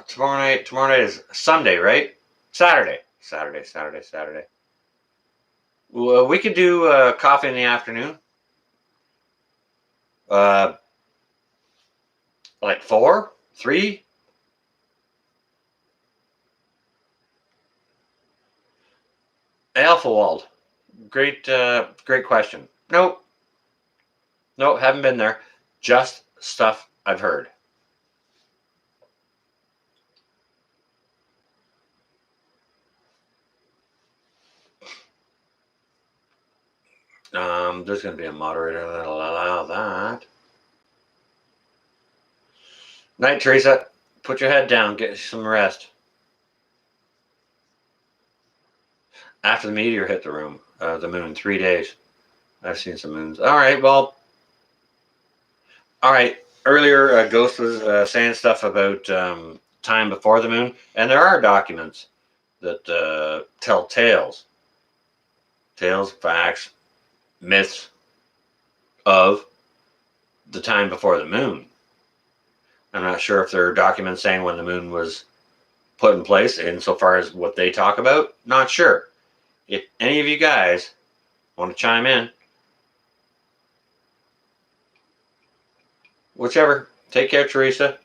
Speaker 1: tomorrow night is Sunday, right? Saturday. Well, we could do coffee in the afternoon. Like 4, 3. Alphawald. Great question. Nope, haven't been there. Just stuff I've heard. There's going to be a moderator that'll allow that. Night, Teresa. Put your head down. Get some rest. After the meteor hit the moon, 3 days. I've seen some moons. All right, well. All right. Earlier, Ghost was saying stuff about time before the moon, and there are documents that tell tales, facts, myths of the time before the moon. I'm not sure if there are documents saying when the moon was put in place insofar as what they talk about. Not sure. If any of you guys want to chime in, whichever. Take care, Teresa.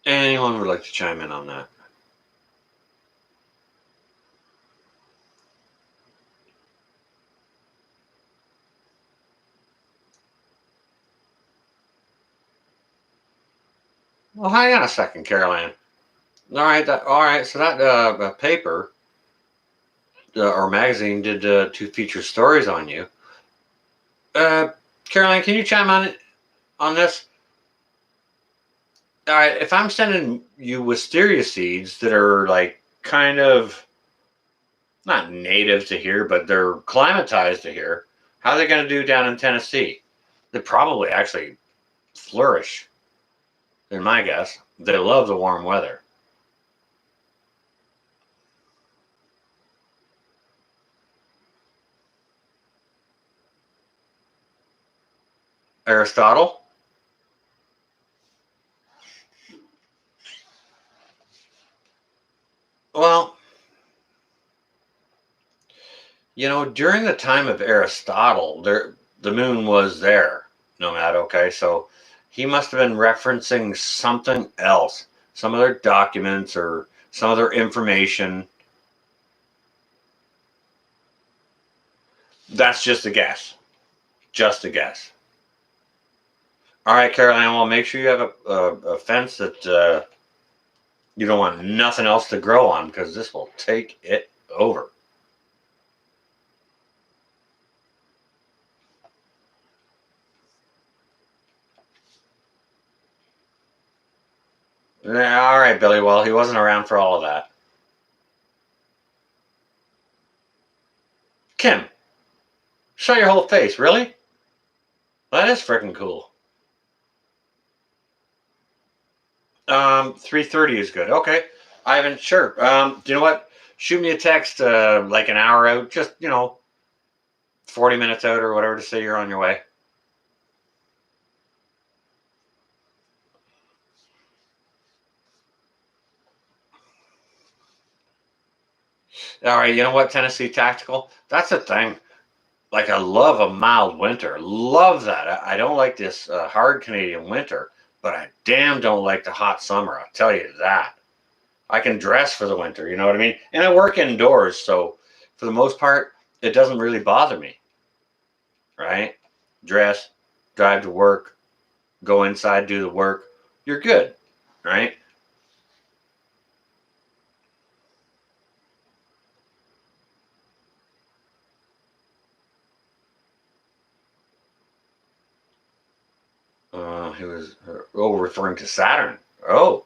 Speaker 1: Anyone would like to chime in on that? Well, hang on a second, Caroline. All right. So that paper or magazine did 2 feature stories on you. Caroline, can you chime on this? All right, if I'm sending you wisteria seeds that are like kind of not native to here, but they're climatized to here, How are they going to do down in Tennessee? They probably actually flourish, in my guess. They love the warm weather. Aristotle? Well, during the time of Aristotle, the moon was there, no matter, okay? So he must have been referencing something else, some other documents or some other information. That's just a guess. Just a guess. All right, Caroline, well, make sure you have a fence that you don't want nothing else to grow on because this will take it over. Yeah, all right, Billy. Well, he wasn't around for all of that. Kim, show your whole face. Really? That is freaking cool. 3:30 is good. Okay. Ivan, sure. Do you know what? Shoot me a text like an hour out, just 40 minutes out or whatever to say you're on your way. All right, you know what, Tennessee Tactical? That's the thing. Like, I love a mild winter. Love that. I don't like this hard Canadian winter, but I damn don't like the hot summer. I'll tell you that. I can dress for the winter, you know what I mean? And I work indoors, so for the most part, it doesn't really bother me, right? Dress, drive to work, go inside, do the work. You're good, right? He was, referring to Saturn. Oh,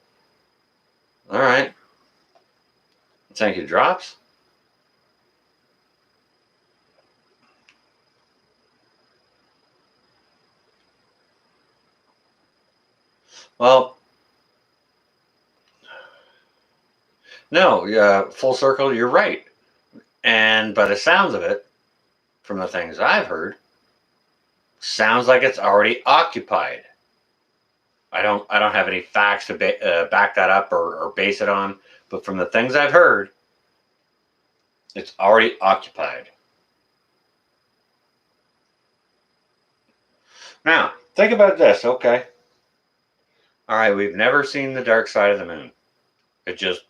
Speaker 1: all right. Thank you, Drops. Well, no, full circle, you're right. And by the sounds of it, from the things I've heard, sounds like it's already occupied. I don't have any facts to back that up or base it on, but from the things I've heard, it's already occupied. Now, think about this, okay? All right, we've never seen the dark side of the moon. It just,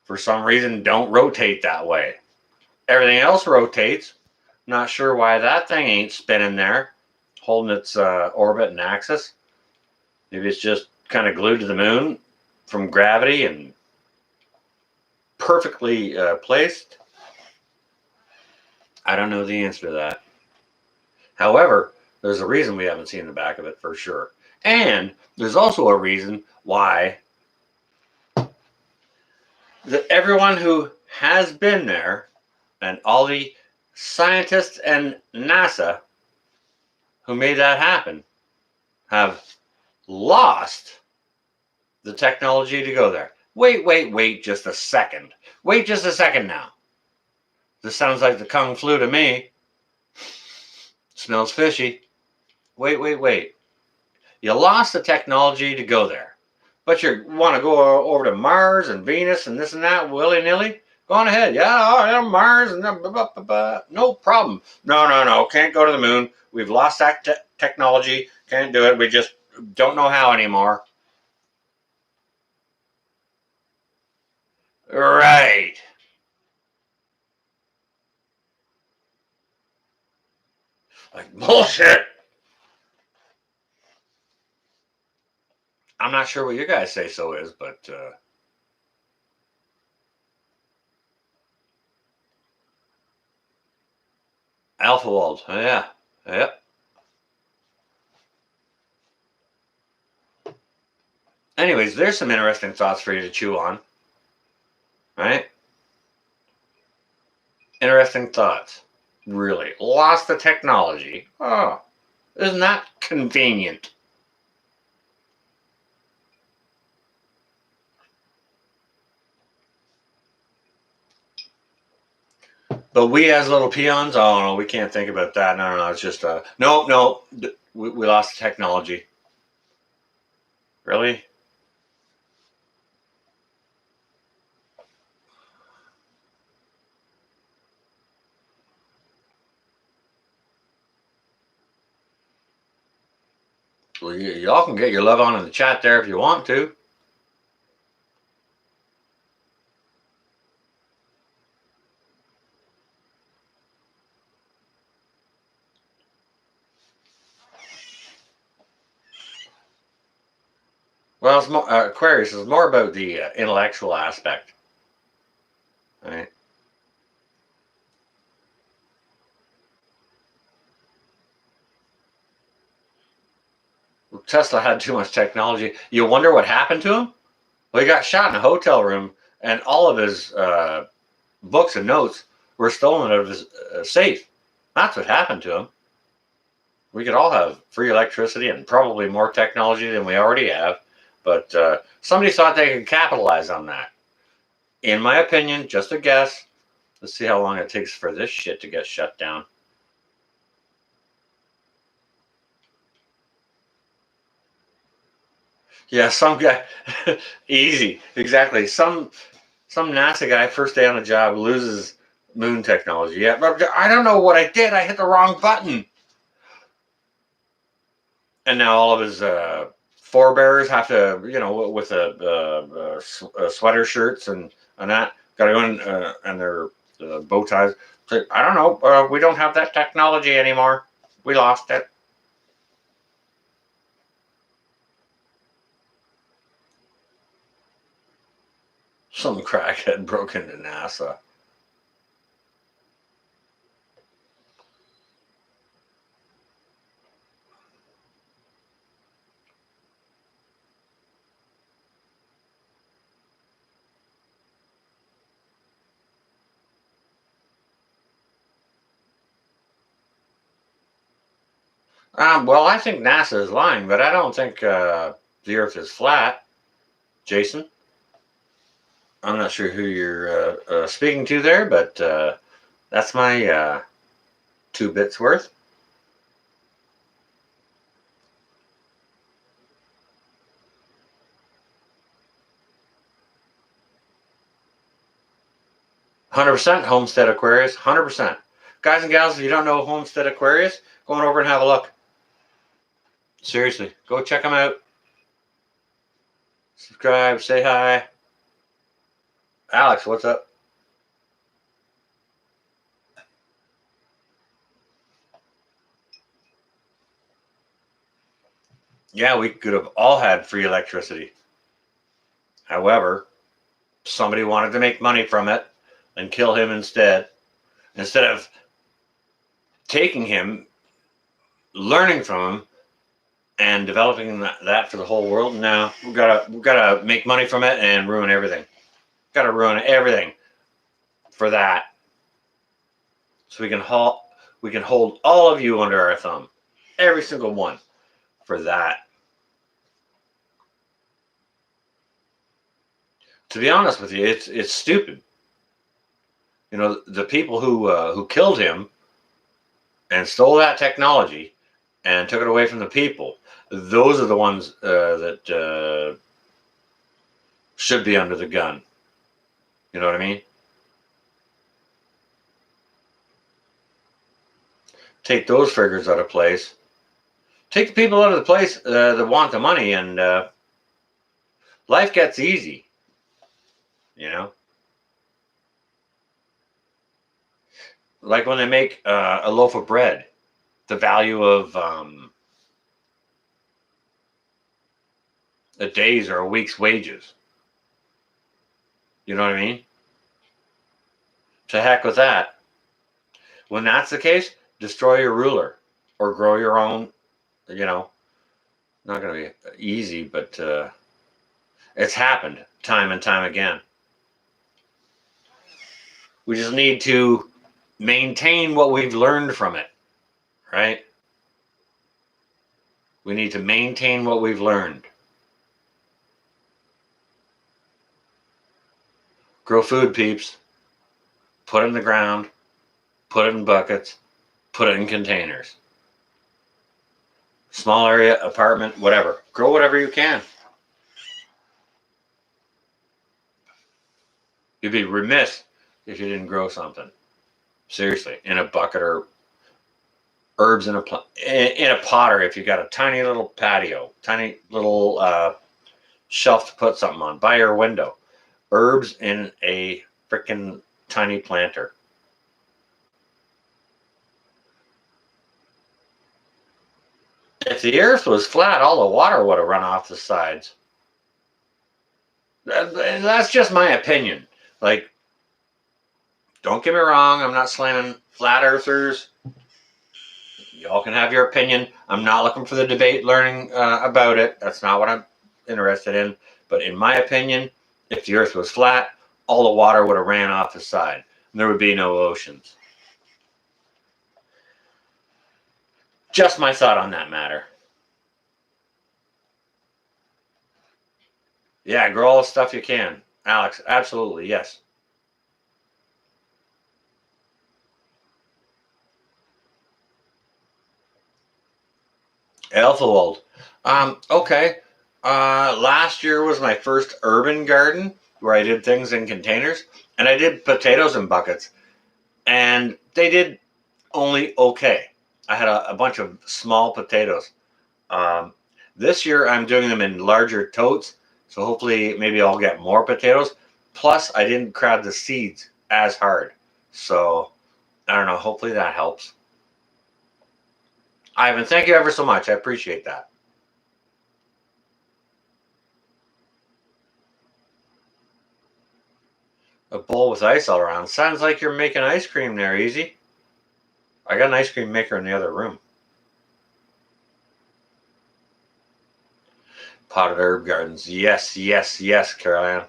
Speaker 1: for some reason, don't rotate that way. Everything else rotates. Not sure why that thing ain't spinning there, holding its orbit and axis. Maybe it's just kind of glued to the moon from gravity and perfectly placed. I don't know the answer to that. However, there's a reason we haven't seen the back of it for sure. And there's also a reason why everyone who has been there and all the scientists and NASA who made that happen have lost the technology to go there. Wait just a second. Wait just a second now. This sounds like the Kung Flu to me. Smells fishy. Wait. You lost the technology to go there. But you want to go over to Mars and Venus and this and that willy-nilly? Go on ahead. Yeah, Mars and no problem. No. Can't go to the moon. We've lost that technology. Can't do it. We just don't know how anymore. Right. Like bullshit. I'm not sure what your guys say so is, but Alpha Wald. Yeah. Yep. Anyways, there's some interesting thoughts for you to chew on. Right? Interesting thoughts. Really? Lost the technology? Oh, isn't that convenient? But we as little peons, oh no, we can't think about that. No, no, no. It's just no. We lost the technology. Really? Well, y'all can get your love on in the chat there if you want to. Well, it's more, Aquarius is more about the intellectual aspect, right? Tesla had too much technology. You wonder what happened to him? Well, he got shot in a hotel room, and all of his books and notes were stolen out of his safe. That's what happened to him. We could all have free electricity and probably more technology than we already have, but somebody thought they could capitalize on that. In my opinion, just a guess. Let's see how long it takes for this shit to get shut down. Yeah, some guy, easy, exactly. Some NASA guy, first day on the job, loses moon technology. Yeah, but I don't know what I did. I hit the wrong button. And now all of his forebears have to, with sweater shirts and that, got to go in and their bow ties. Say, I don't know. We don't have that technology anymore. We lost it. Some crackhead broke into NASA. Well, I think NASA is lying, but I don't think the Earth is flat. Jason, I'm not sure who you're speaking to there, but that's my 2 bits worth. 100% Homestead Aquarius. 100%. Guys and gals, if you don't know Homestead Aquarius, go on over and have a look. Seriously, go check them out. Subscribe, say hi. Alex, what's up? Yeah, we could have all had free electricity. However, somebody wanted to make money from it and kill him instead. Instead of taking him, learning from him, and developing that for the whole world. Now we've gotta make money from it and ruin everything. Got to ruin everything for that, so we can hold all of you under our thumb, every single one, for that. To be honest with you, it's stupid. The people who killed him and stole that technology and took it away from the people. Those are the ones that should be under the gun. You know what I mean? Take those figures out of place. Take the people out of the place that want the money, and life gets easy. Like when they make a loaf of bread, the value of a day's or a week's wages. You know what I mean? To heck with that. When that's the case, destroy your ruler or grow your own. Not going to be easy, but it's happened time and time again. We just need to maintain what we've learned from it, right? We need to maintain what we've learned. Grow food, peeps. Put it in the ground. Put it in buckets. Put it in containers. Small area, apartment, whatever. Grow whatever you can. You'd be remiss if you didn't grow something. Seriously, in a bucket, or herbs in a pot, or if you got a tiny little patio, tiny little shelf to put something on by your window. Herbs in a freaking tiny planter. If the earth was flat, all the water would have run off the sides. That's just my opinion. Like, don't get me wrong, I'm not slamming flat earthers. Y'all can have your opinion. I'm not looking for the debate learning about it. That's not what I'm interested in. But in my opinion, if the earth was flat, all the water would have ran off the side. And there would be no oceans. Just my thought on that matter. Yeah, grow all the stuff you can. Alex, absolutely, yes. Ethelwald. Okay. Last year was my first urban garden where I did things in containers, and I did potatoes in buckets, and they did only okay. I had a bunch of small potatoes. Um, this year I'm doing them in larger totes, so hopefully maybe I'll get more potatoes. Plus, I didn't crowd the seeds as hard, so I don't know. Hopefully that helps. Ivan, thank you ever so much. I appreciate that. A bowl with ice all around. Sounds like you're making ice cream there, Easy. I got an ice cream maker in the other room. Potted herb gardens. Yes, yes, yes, Caroline.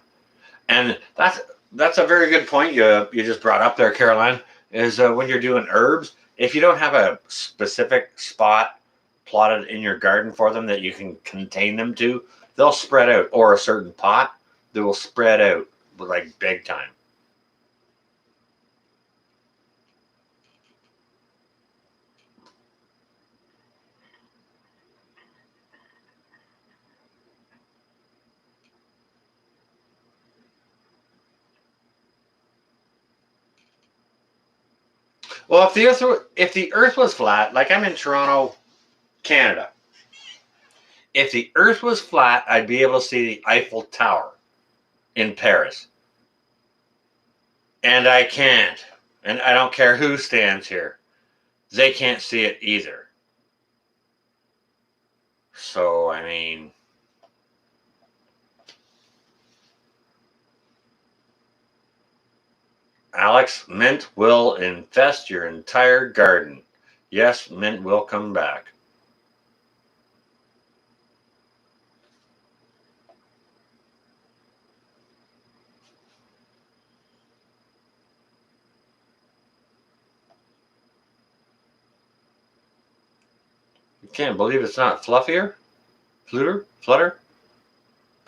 Speaker 1: And that's a very good point you just brought up there, Caroline. Is when you're doing herbs, if you don't have a specific spot plotted in your garden for them that you can contain them to, they'll spread out. Or a certain pot, they will spread out like big time. Well, if the Earth was flat, like I'm in Toronto, Canada, if the Earth was flat, I'd be able to see the Eiffel Tower in Paris, and I can't. And I don't care who stands here; they can't see it either. So, I mean, Alex, mint will infest your entire garden. Yes, mint will come back. You can't believe it's not fluffier? Flutter?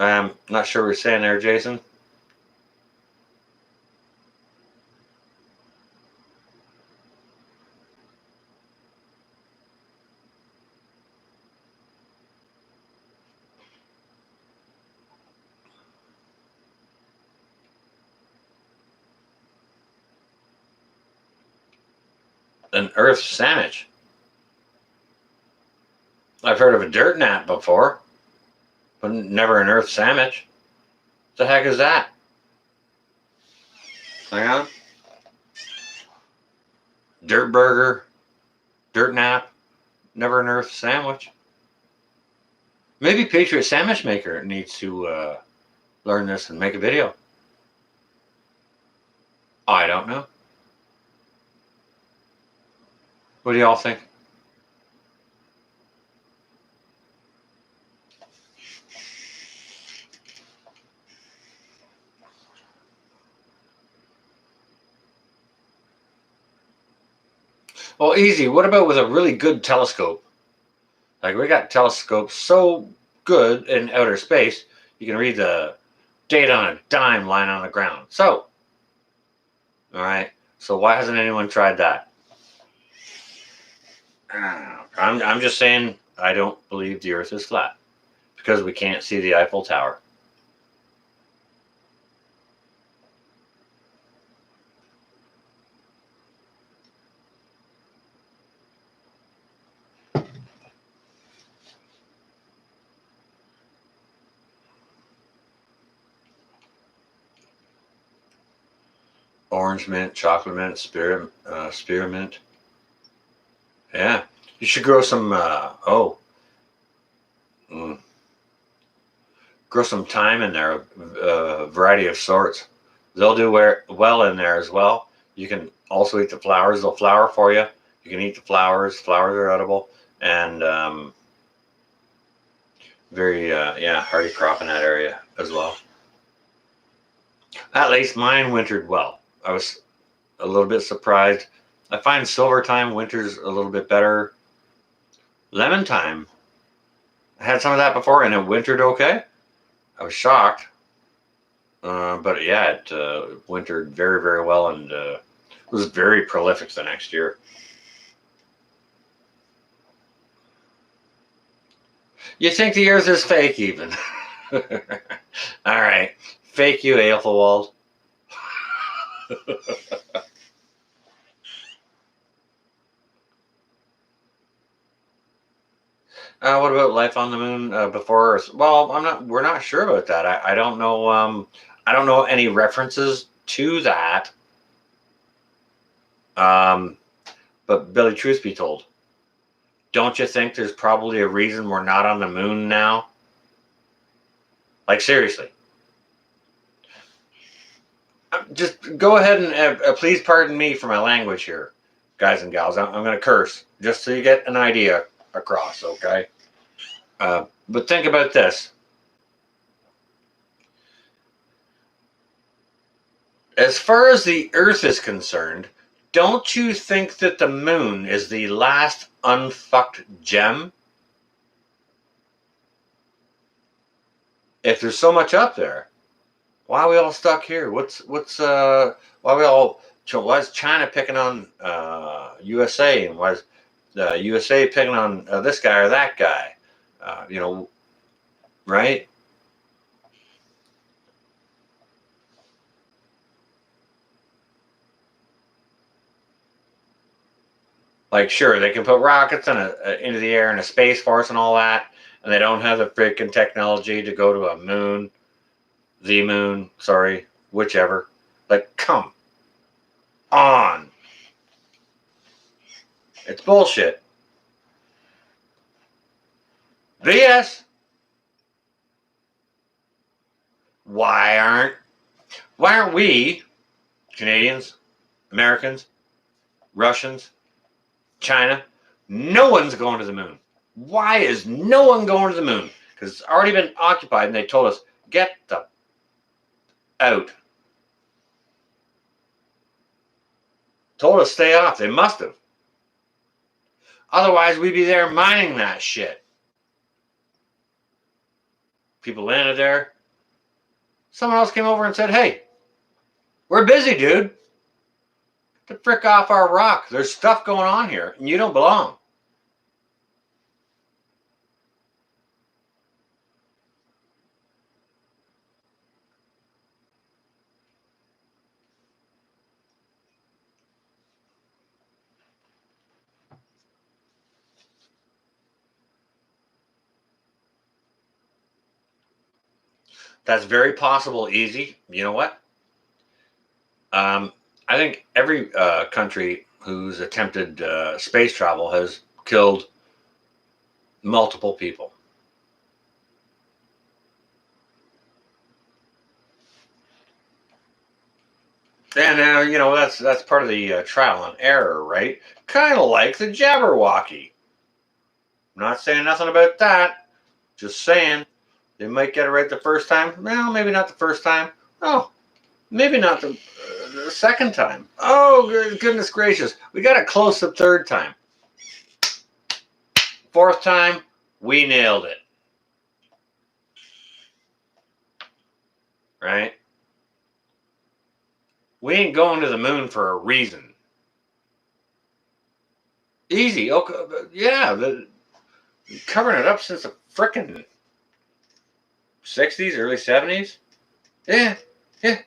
Speaker 1: I'm not sure what you're saying there, Jason. An earth sandwich. I've heard of a dirt gnat before, but never an earth sandwich. What the heck is that? Hang on. Dirt burger, dirt nap, never an earth sandwich. Maybe Patriot Sandwich Maker needs to learn this and make a video. I don't know. What do y'all think? Well, easy. What about with a really good telescope? Like we got telescopes so good in outer space, you can read the date on a dime lying on the ground. So, all right. So why hasn't anyone tried that? I'm just saying I don't believe the Earth is flat because we can't see the Eiffel Tower. Orange mint, chocolate mint, spearmint. Yeah, you should grow some. Mm, grow some thyme in there, a variety of sorts. They'll do well in there as well. You can also eat the flowers. They'll flower for you. You can eat the flowers. Flowers are edible and very hardy crop in that area as well. At least mine wintered well. I was a little bit surprised. I find silver thyme winters a little bit better. Lemon thyme, I had some of that before and it wintered okay. I was shocked. But yeah, it wintered very, very well and was very prolific the next year. You think the Earth is fake, even? All right, fake you, Aethelwald. What about life on the moon before Earth? Well, I'm not. We're not sure about that. I don't know. I don't know any references to that. Um, but Billy, truth be told, don't you think there's probably a reason we're not on the moon now? Like seriously. Just go ahead and please pardon me for my language here, guys and gals. I'm going to curse just so you get an idea across, okay? But think about this. As far as the Earth is concerned, don't you think that the moon is the last unfucked gem? If there's so much up there, why are we all stuck here? Why is China picking on USA and why is USA picking on this guy or that guy? Right? Like, sure, they can put rockets into the air and a space force and all that, and they don't have the freaking technology to go to a moon, the moon, sorry, whichever. Like, come on. It's bullshit. BS. Why aren't we, Canadians, Americans, Russians, China, no one's going to the moon? Why is no one going to the moon? Because it's already been occupied and they told us, get the out. Told us stay off. They must have. Otherwise, we'd be there mining that shit. People landed there. Someone else came over and said, hey, we're busy, dude. Get the frick off our rock. There's stuff going on here, and you don't belong. That's very possible, easy. You know what? I think every country who's attempted space travel has killed multiple people. And that's part of the trial and error, right? Kind of like the Jabberwocky. I'm not saying nothing about that. Just saying they might get it right the first time. Well, maybe not the first time. Oh, maybe not the second time. Oh, goodness gracious. We got it close the third time. Fourth time, we nailed it. Right? We ain't going to the moon for a reason. Easy. Okay. Yeah. Covering it up since the frickin' 60s, early 70s. Yeah. Yeah.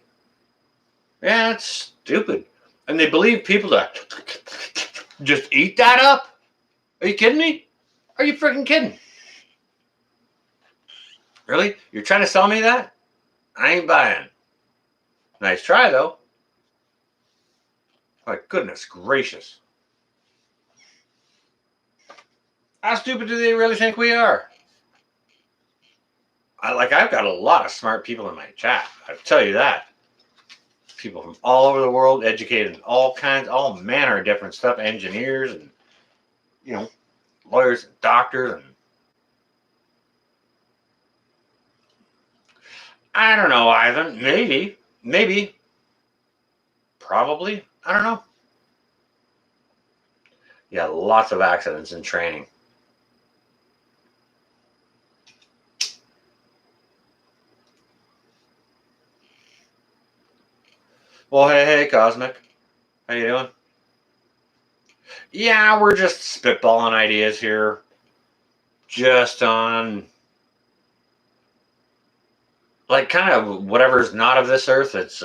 Speaker 1: Yeah, that's stupid. And they believe people to just eat that up? Are you kidding me? Are you freaking kidding? Really? You're trying to sell me that? I ain't buying. Nice try, though. My goodness gracious. How stupid do they really think we are? I've got a lot of smart people in my chat. I tell you that. People from all over the world, educated in all manner of different stuff, engineers and, lawyers and doctors and I don't know, Ivan. Maybe, probably. I don't know. Yeah, lots of accidents in training. Well, hey, Cosmic. How you doing? Yeah, we're just spitballing ideas here. Just on, like, kind of whatever's not of this earth. It's,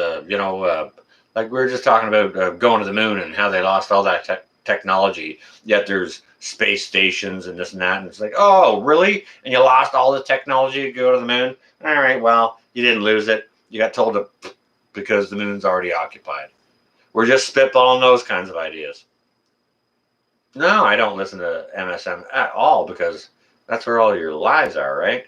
Speaker 1: like we were just talking about going to the moon and how they lost all that technology. Yet there's space stations and this and that. And it's like, oh, really? And you lost all the technology to go to the moon? All right, well, you didn't lose it. You got told to because the moon's already occupied. We're just spitballing those kinds of ideas. No, I don't listen to MSM at all because that's where all your lies are, right?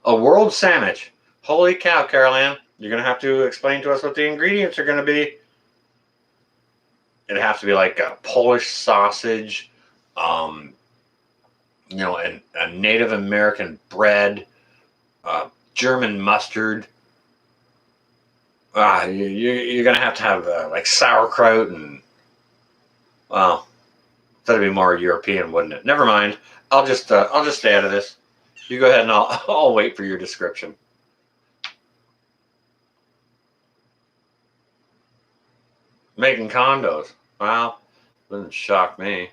Speaker 1: A world sandwich. Holy cow, Carol Ann. You're going to have to explain to us what the ingredients are going to be. It'd have to be like a Polish sausage, a Native American bread, German mustard. You're going to have like sauerkraut and, well, that'd be more European, wouldn't it? Never mind. I'll just stay out of this. You go ahead and I'll wait for your description. Making condos. Wow, wouldn't shock me.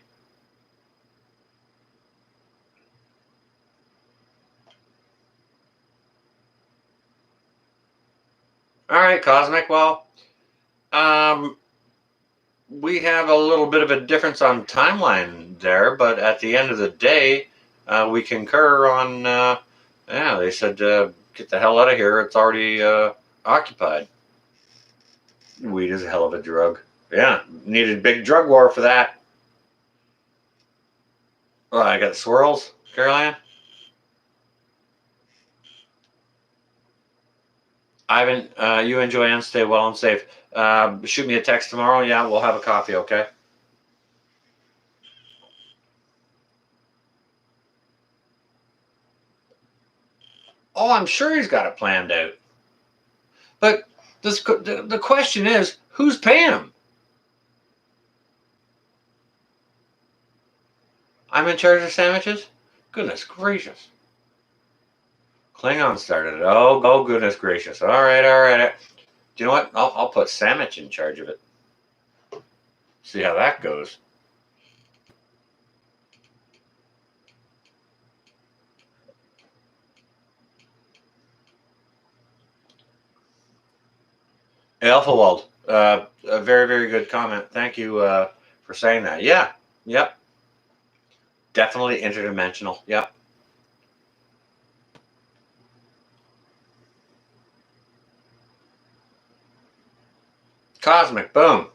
Speaker 1: All right, Cosmic. Well, we have a little bit of a difference on timeline there, but at the end of the day, we concur on. Yeah, they said get the hell out of here. It's already occupied. Weed is a hell of a drug. Yeah, needed a big drug war for that. Oh, I got swirls, Caroline. Ivan, you enjoy and stay well and safe. Shoot me a text tomorrow. Yeah, we'll have a coffee, okay? Oh, I'm sure he's got it planned out. But the question is, who's paying him? I'm in charge of sandwiches? Goodness gracious. Klingon started it. Oh, goodness gracious. All right, all right. Do you know what? I'll put Sandwich in charge of it. See how that goes. Alphawald, a very, very good comment. Thank you for saying that. Yeah, yep. Definitely interdimensional. Yep. Cosmic, boom.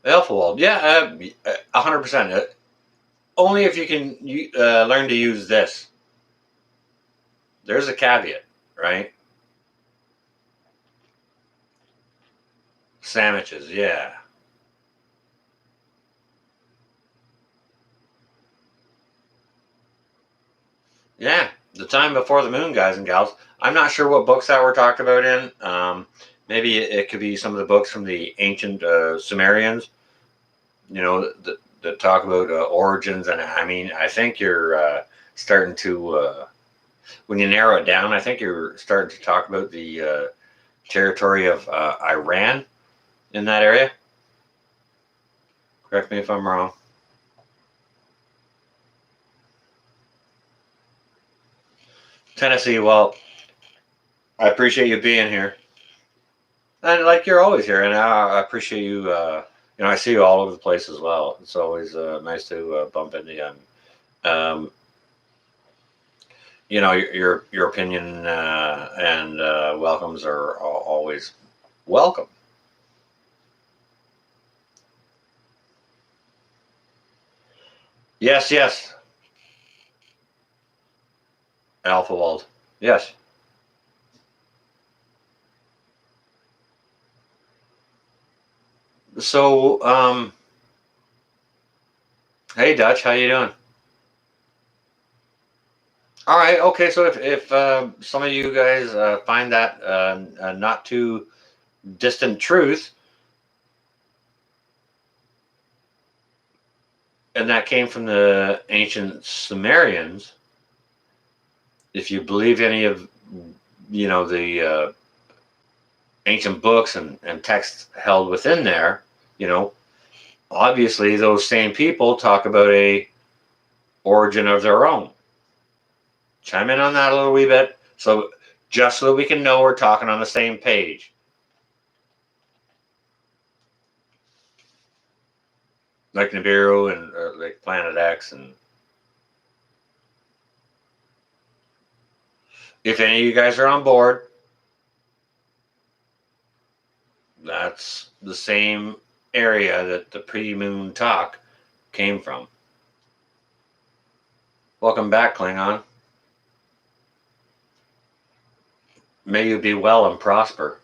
Speaker 1: Alphawald, yeah, 100%. Only if you can learn to use this. There's a caveat, right? Sandwiches, yeah. Yeah, the time before the moon, guys and gals. I'm not sure what books that were talked about in. Maybe it could be some of the books from the ancient Sumerians, that talk about origins. And I mean, I think you're starting to, when you narrow it down, I think you're starting to talk about the territory of Iran in that area. Correct me if I'm wrong. Tennessee, well, I appreciate you being here. And like you're always here, and I appreciate you. I see you all over the place as well. It's always nice to bump into you. Um, your opinion and welcomes are always welcome. Yes, yes, Alphawald. Yes. So, hey Dutch, how you doing? All right, okay. So if some of you guys find that not too distant truth, and that came from the ancient Sumerians, if you believe any of the ancient books and texts held within there, you know, obviously those same people talk about a origin of their own. Chime in on that a little wee bit, so just so we can know we're talking on the same page. Like Nibiru and like Planet X, and if any of you guys are on board, that's the same area that the pre-moon talk came from. Welcome back, Klingon. May you be well and prosper.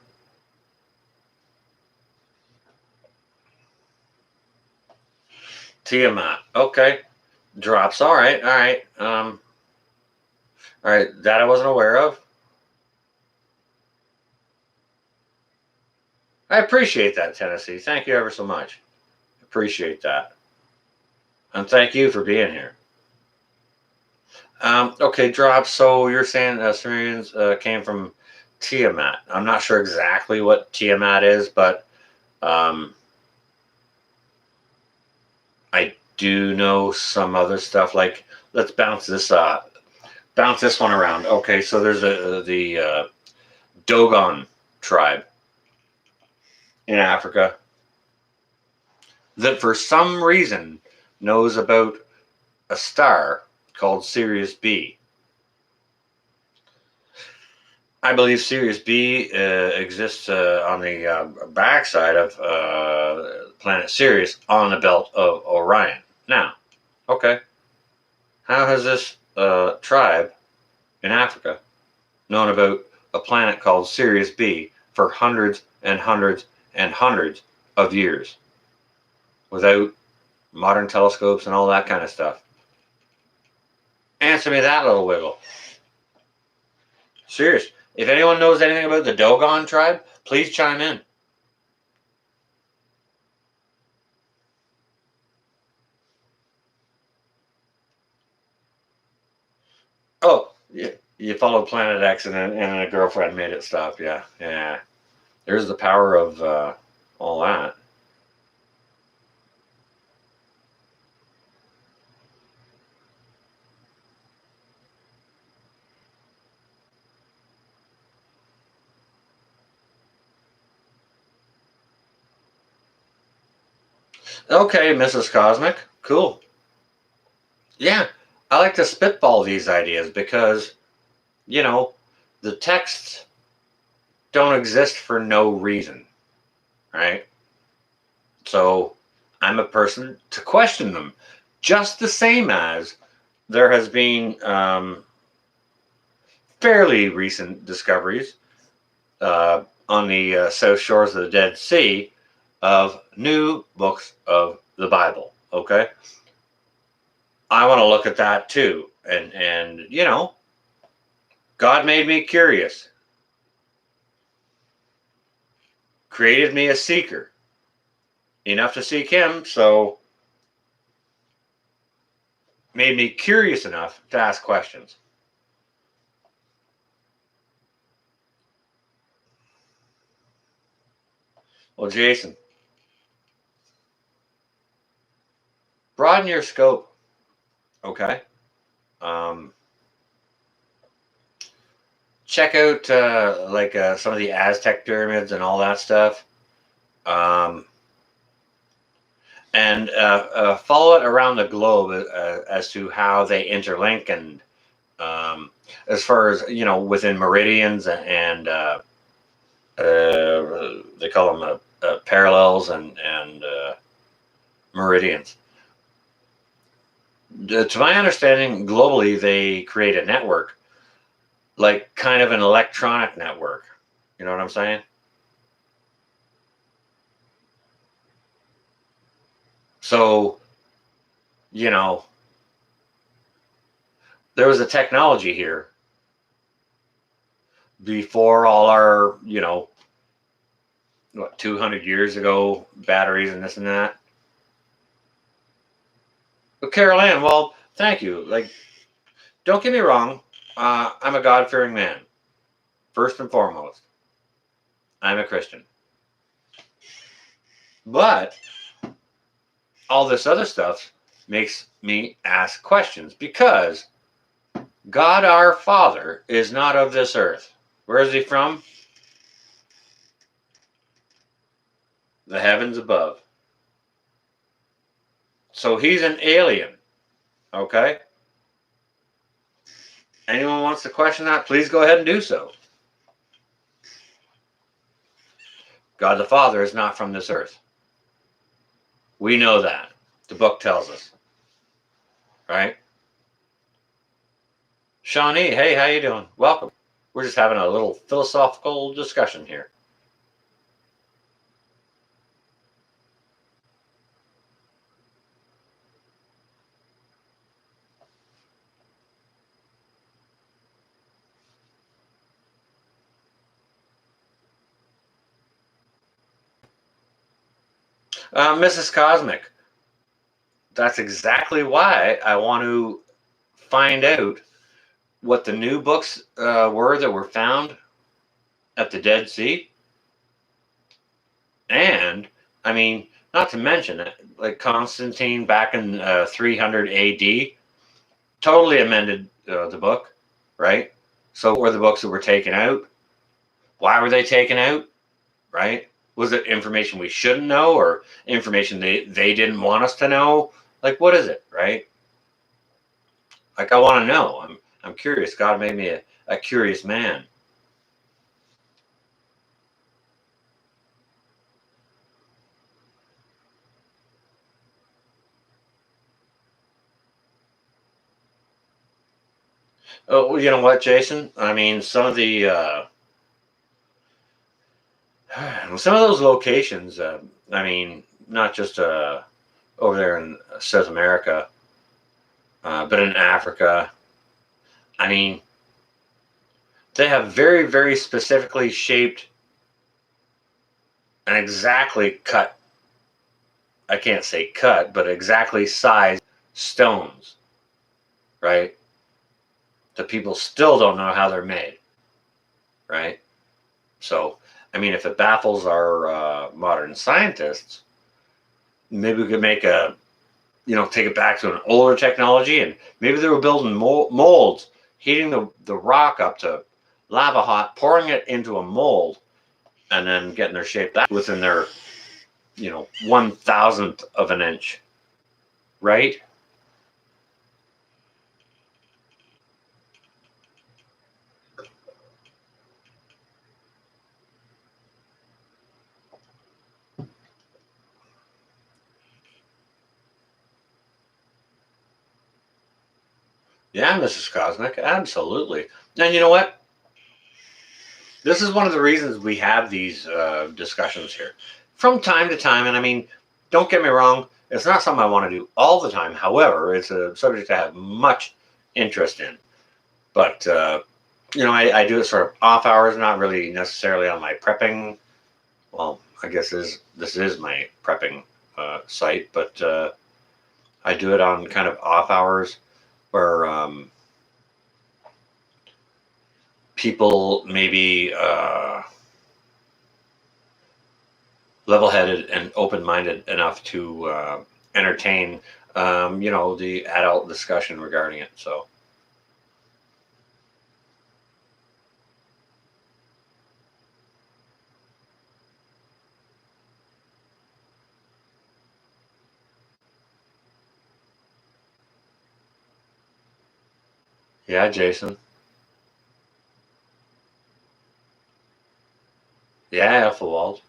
Speaker 1: Tiamat. Okay. Drops. All right. All right. All right. That I wasn't aware of. I appreciate that, Tennessee. Thank you ever so much. Appreciate that. And thank you for being here. Okay, Drops. So you're saying Sumerians came from Tiamat. I'm not sure exactly what Tiamat is, but I do know some other stuff. Like, let's bounce this one around. Okay, so there's the Dogon tribe in Africa that for some reason knows about a star called Sirius B. I believe Sirius B exists on the backside of planet Sirius on the belt of Orion. Now, okay, how has this tribe in Africa known about a planet called Sirius B for hundreds and hundreds and hundreds of years without modern telescopes and all that kind of stuff? Answer me that little wiggle. Serious. If anyone knows anything about the Dogon tribe, please chime in. Oh, yeah. You followed Planet X and a girlfriend made it stop. Yeah, yeah. There's the power of all that. Okay, Mrs. Cosmic. Cool. Yeah, I like to spitball these ideas because, you know, the texts don't exist for no reason, right? So I'm a person to question them, just the same as there has been fairly recent discoveries on the south shores of the Dead Sea of new books of the Bible. Okay, I want to look at that too And you know, God made me curious, created me a seeker, enough to seek Him, so made me curious enough to ask questions. Well, Jason, broaden your scope, okay? Um, Check out like some of the Aztec pyramids and all that stuff, um, and follow it around the globe as to how they interlink, and as far as you know, within meridians and they call them parallels and meridians. To my understanding, globally they create a network, like kind of an electronic network. You know what I'm saying? So, you know, there was a technology here before all our, you know, what, 200 years ago, batteries and this and that. But Carol Ann, well, thank you. Like, don't get me wrong. I'm a God-fearing man, first and foremost. I'm a Christian. But all this other stuff makes me ask questions because God our Father is not of this earth. Where is He from? The heavens above. So He's an alien. Okay? Anyone wants to question that, please go ahead and do so. God the Father is not from this earth. We know that. The book tells us. Right? Shawnee, hey, how you doing? Welcome. We're just having a little philosophical discussion here. Mrs. Cosmic, that's exactly why I want to find out what the new books were that were found at the Dead Sea. And, I mean, not to mention it, like Constantine back in 300 AD totally amended the book, right? So, what were the books that were taken out? Why were they taken out, right? Was it information we shouldn't know or information they didn't want us to know? Like, what is it, right? Like, I want to know. I'm curious. God made me a curious man. Oh, well, you know what, Jason? I mean, some of those locations. I mean, not just over there in South America, but in Africa. I mean, they have very, very specifically shaped and exactly cut. I can't say cut, but exactly sized stones, right? The people still don't know how they're made, right? So, I mean, if it baffles our modern scientists, maybe we could make a, you know, take it back to an older technology, and maybe they were building molds, heating the rock up to lava hot, pouring it into a mold, and then getting their shape that within their, you know, 1,000th of an inch, right? Yeah, Mrs. Cosmic, absolutely. And you know what? This is one of the reasons we have these discussions here from time to time. And I mean, don't get me wrong, it's not something I want to do all the time. However, it's a subject I have much interest in. But I do it sort of off hours, not really necessarily on my prepping. Well, I guess this is my prepping site, but I do it on kind of off hours where people maybe level-headed and open-minded enough to entertain, the adult discussion regarding it. So. Yeah, Jason. Yeah, Ethelwald.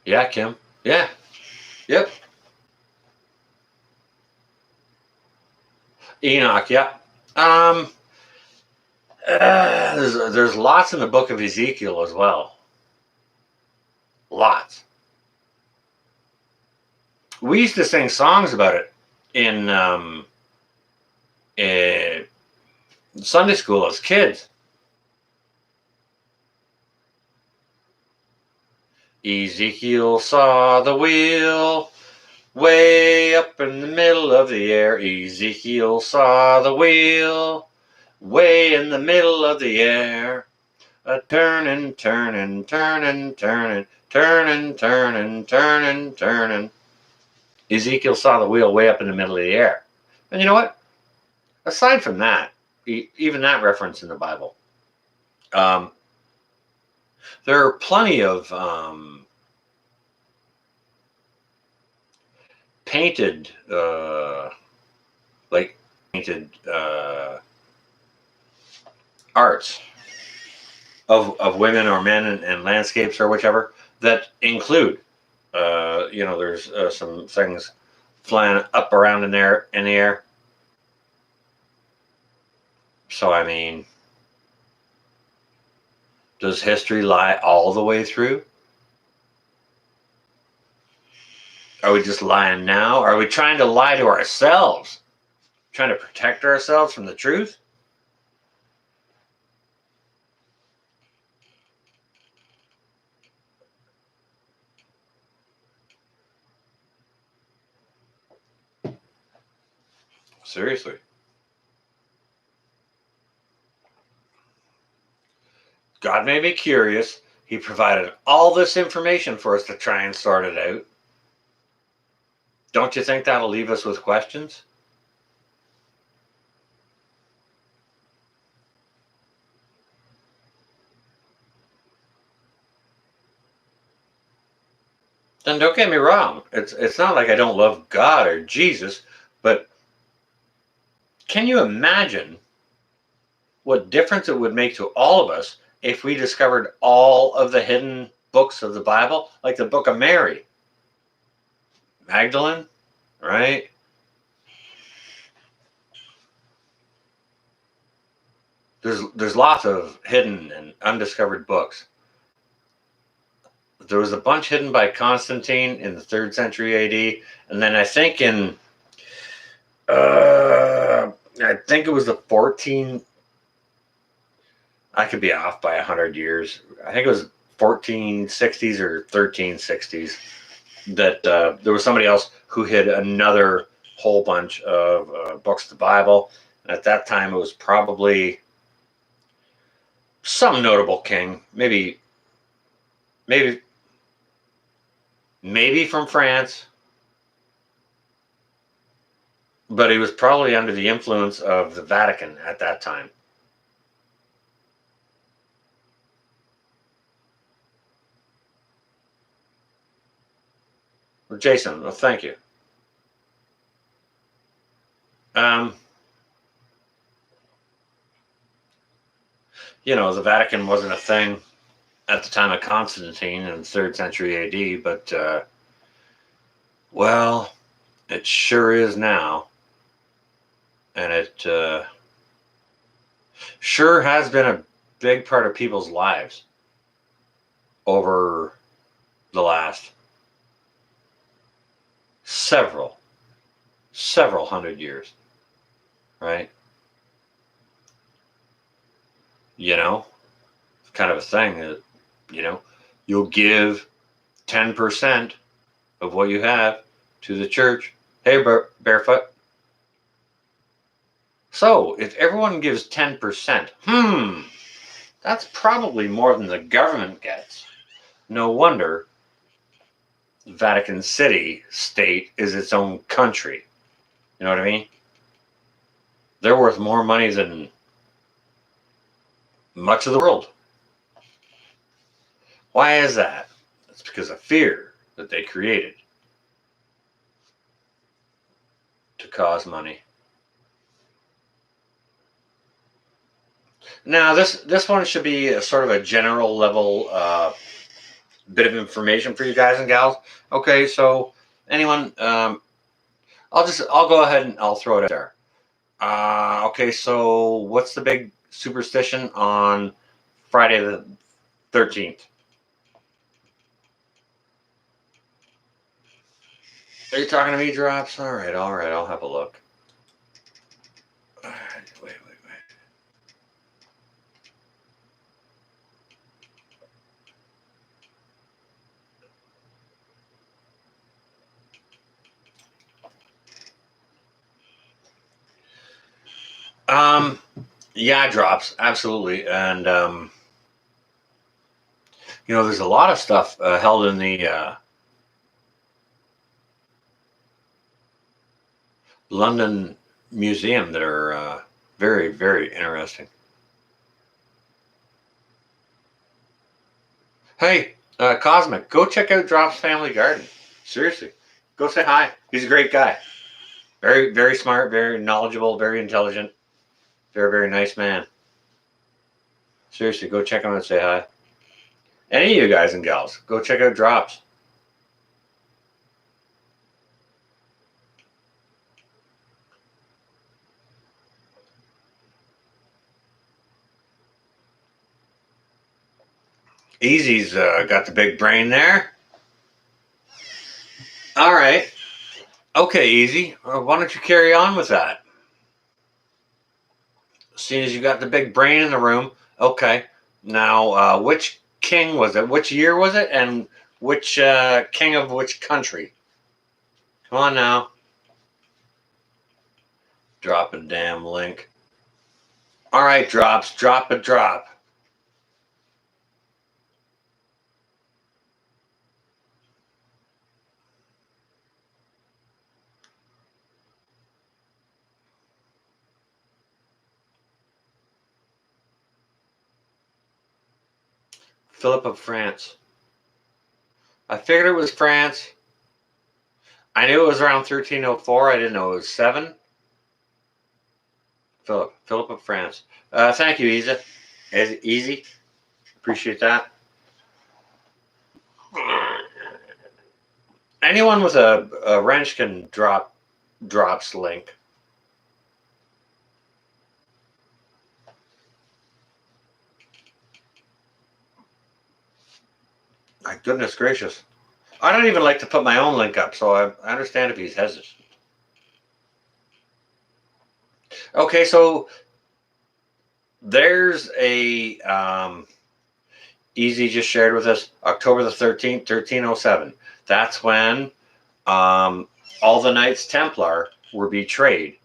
Speaker 1: Yeah, Kim. Yeah. Yep. Enoch. Yeah. Um. There's lots in the book of Ezekiel as well. Lots. We used to sing songs about it in Sunday school as kids. Ezekiel saw the wheel way up in the middle of the air. Ezekiel saw the wheel way in the middle of the air. A turnin', turnin', turnin', turnin', turnin', turnin', turnin', turnin'. Ezekiel saw the wheel way up in the middle of the air. And you know what? Aside from that, even that reference in the Bible, um, there are plenty of painted, like painted arts of women or men and landscapes or whichever that include, there's some things flying up around in the air. So I mean, does history lie all the way through? Are we just lying now? Are we trying to lie to ourselves? Trying to protect ourselves from the truth? Seriously. God made me curious. He provided all this information for us to try and sort it out. Don't you think that'll leave us with questions? Then don't get me wrong. It's not like I don't love God or Jesus, but can you imagine what difference it would make to all of us if we discovered all of the hidden books of the Bible, like the book of Mary, Magdalene, right? There's lots of hidden and undiscovered books. There was a bunch hidden by Constantine in the 3rd century AD, and then I think it was the 14. I could be off by 100 years. I think it was 1460s or 1360s that there was somebody else who hid another whole bunch of books of the Bible. And at that time, it was probably some notable king, maybe from France, but he was probably under the influence of the Vatican at that time. Well, Jason, well, thank you. Um, the Vatican wasn't a thing at the time of Constantine in the 3rd century AD, but well, it sure is now, and it sure has been a big part of people's lives over the last several several hundred years, right? It's kind of a thing that, you'll give 10% of what you have to the church. Hey, Barefoot. So, if everyone gives 10%, that's probably more than the government gets. No wonder Vatican City state is its own country. You know what I mean? They're worth more money than much of the world. Why is that? It's because of fear that they created to cause money. Now, this one should be a sort of a general level bit of information for you guys and gals. Okay, so anyone, I'll go ahead and I'll throw it out there. Okay, so what's the big superstition on Friday the 13th? Are you talking to me, Drops? All right, I'll have a look. Wait. Yeah, Drops, absolutely. And, there's a lot of stuff held in the London Museum that are very, very interesting. Hey, Cosmic, go check out Drop's Family Garden. Seriously, go say hi. He's a great guy. Very, very smart, very knowledgeable, very intelligent, very, very nice man. Seriously, go check him out and say hi. Any of you guys and gals, go check out Drops. Easy's got the big brain there. All right. Okay, Easy. Why don't you carry on with that? Seeing as you got the big brain in the room. Okay. Now, which king was it? Which year was it? And which king of which country? Come on now. Drop a damn link. All right, Drops. Drop a drop. Philip of France. I figured it was France. I knew it was around 1304. I didn't know it was 7. Philip of France. Thank you, Easy. Easy. Appreciate that. Anyone with a wrench can drops link. My goodness gracious. I don't even like to put my own link up, so I understand if he's hesitant. Okay, so there's a Easy just shared with us October the 13th, 1307. That's when all the Knights Templar were betrayed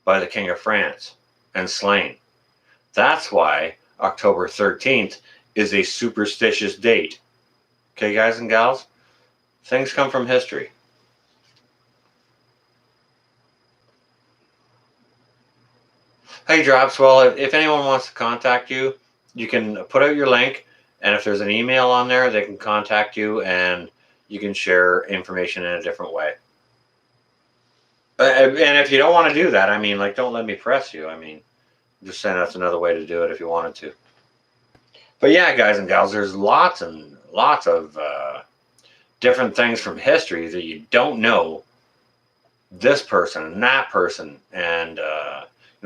Speaker 1: by the King of France and slain. That's why October 13th is a superstitious date. Okay, guys and gals? Things come from history. Hey, Drops. Well, if anyone wants to contact you, you can put out your link, and if there's an email on there, they can contact you, and you can share information in a different way. And if you don't want to do that, don't let me press you. Just saying that's another way to do it if you wanted to. But yeah, guys and gals, there's lots and lots of different things from history that you don't know. This person and that person, and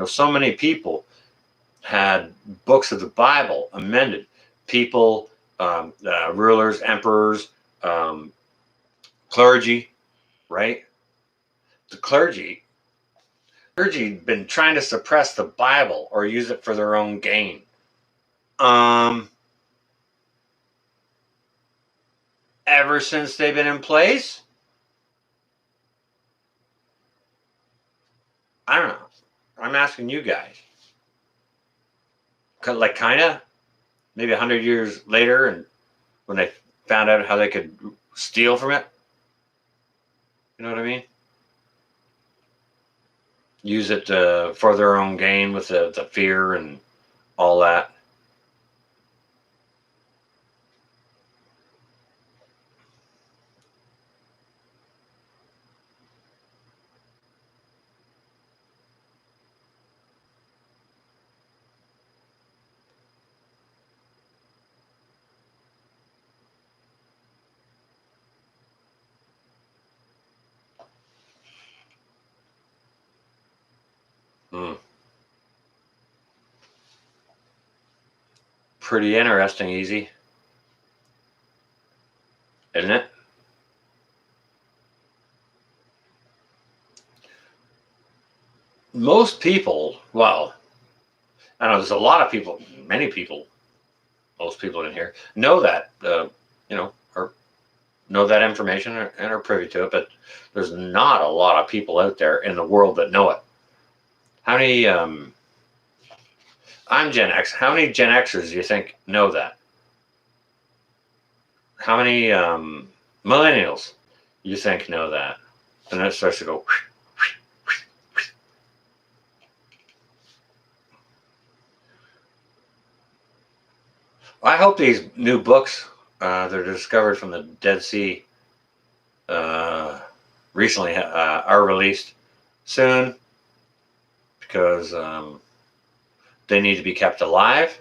Speaker 1: so many people had books of the Bible amended. People, rulers, emperors, clergy, right? The clergy clergy been trying to suppress the Bible or use it for their own gain? Ever since they've been in place? I don't know. I'm asking you guys. Like, kind of? Maybe 100 years later, and when they found out how they could steal from it? You know what I mean? Use it for their own gain with the fear and all that. Hmm. Pretty interesting, Easy. Isn't it? Most people, well, I know there's a lot of people, many people, most people in here know that, or know that information and are privy to it, but there's not a lot of people out there in the world that know it. How many, I'm Gen X, how many Gen Xers do you think know that? How many millennials you think know that? And then it starts to go. I hope these new books that are discovered from the Dead Sea recently are released soon, because they need to be kept alive.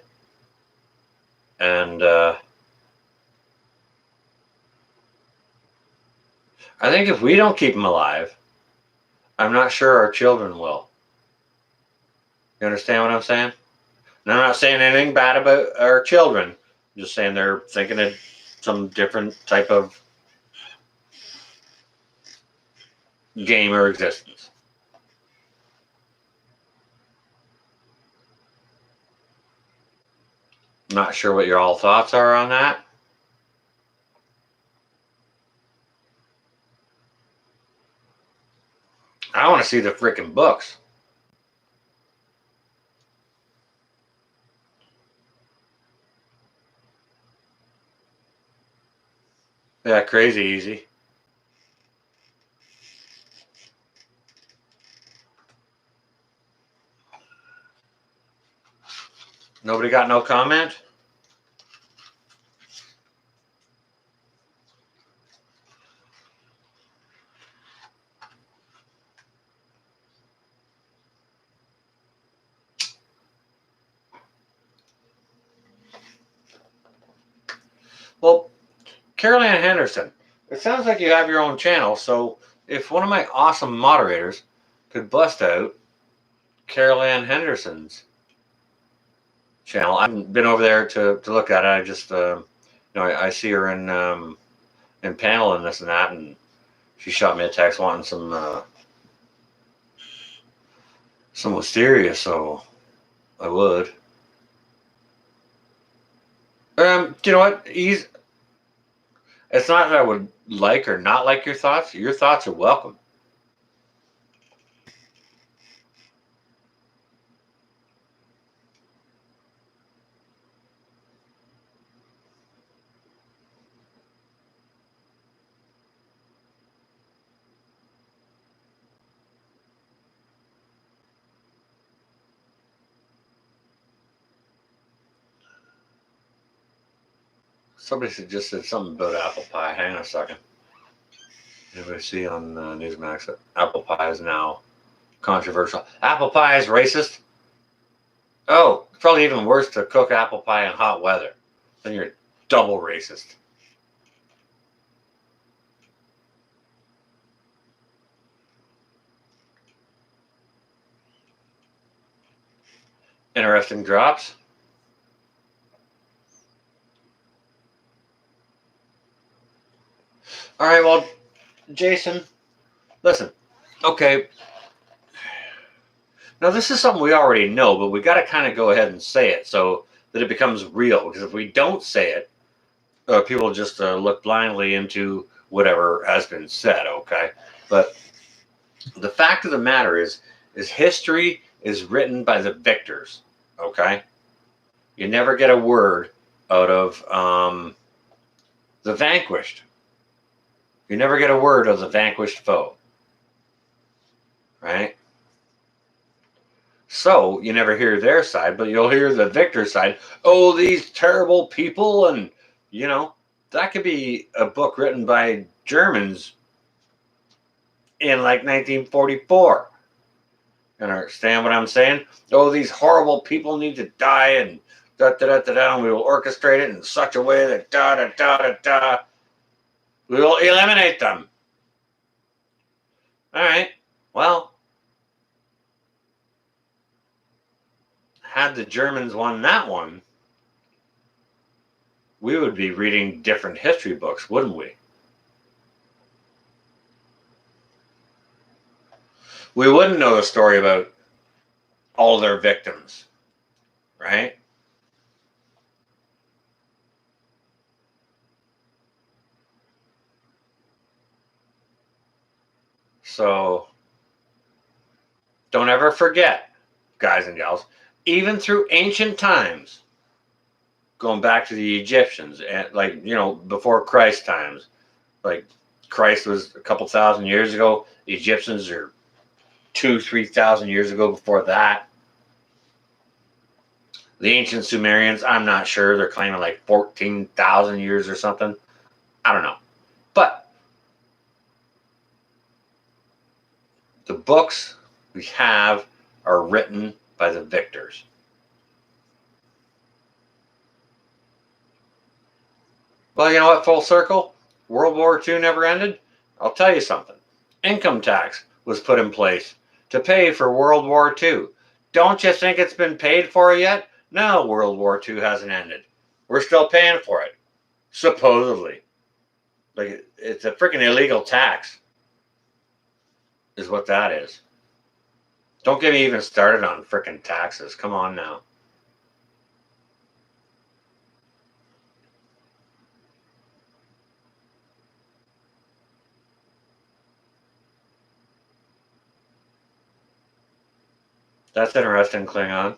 Speaker 1: And I think if we don't keep them alive, I'm not sure our children will. You understand what I'm saying? And I'm not saying anything bad about our children. I'm just saying they're thinking of some different type of game or existence. Not sure what your all thoughts are on that. I want to see the freaking books. Yeah, crazy easy. Nobody got no comment? Well, Carol Ann Henderson, it sounds like you have your own channel, so if one of my awesome moderators could bust out Carol Ann Henderson's channel. I haven't been over there to look at it. I just, I see her in panel and this and that, and she shot me a text wanting some wisteria, so I would. Do you know what? It's not that I would like or not like your thoughts. Your thoughts are welcome. Somebody just said something about apple pie. Hang on a second. Anybody see on Newsmax that apple pie is now controversial? Apple pie is racist? Oh, it's probably even worse to cook apple pie in hot weather. Then you're double racist. Interesting drops. All right, well, Jason, listen. Okay, Now, this is something we already know, but we got to kind of go ahead and say it so that it becomes real. Because if we don't say it, people just look blindly into whatever has been said, okay? But the fact of the matter is history is written by the victors, okay? You never get a word out of the vanquished. You never get a word of the vanquished foe, right? So you never hear their side, but you'll hear the victor side. Oh, these terrible people. And, that could be a book written by Germans in like 1944. You understand what I'm saying? Oh, these horrible people need to die, and da da da da da, and we will orchestrate it in such a way that da da da da da. We will eliminate them. All right. Well, had the Germans won that one, we would be reading different history books, wouldn't we? We wouldn't know the story about all their victims, right? So don't ever forget, guys and gals, even through ancient times, going back to the Egyptians, and before Christ times, like Christ was a couple thousand years ago. The Egyptians are 2,000-3,000 years ago before that. The ancient Sumerians, I'm not sure. They're claiming like 14,000 years or something. I don't know. But the books we have are written by the victors. Well, you know what? Full circle. World War II never ended. I'll tell you something. Income tax was put in place to pay for World War II. Don't you think it's been paid for yet? No, World War II hasn't ended. We're still paying for it. Supposedly. Like, it's a freaking illegal tax, is what that is. Don't get me even started on freaking taxes. Come on now. That's interesting, Klingon.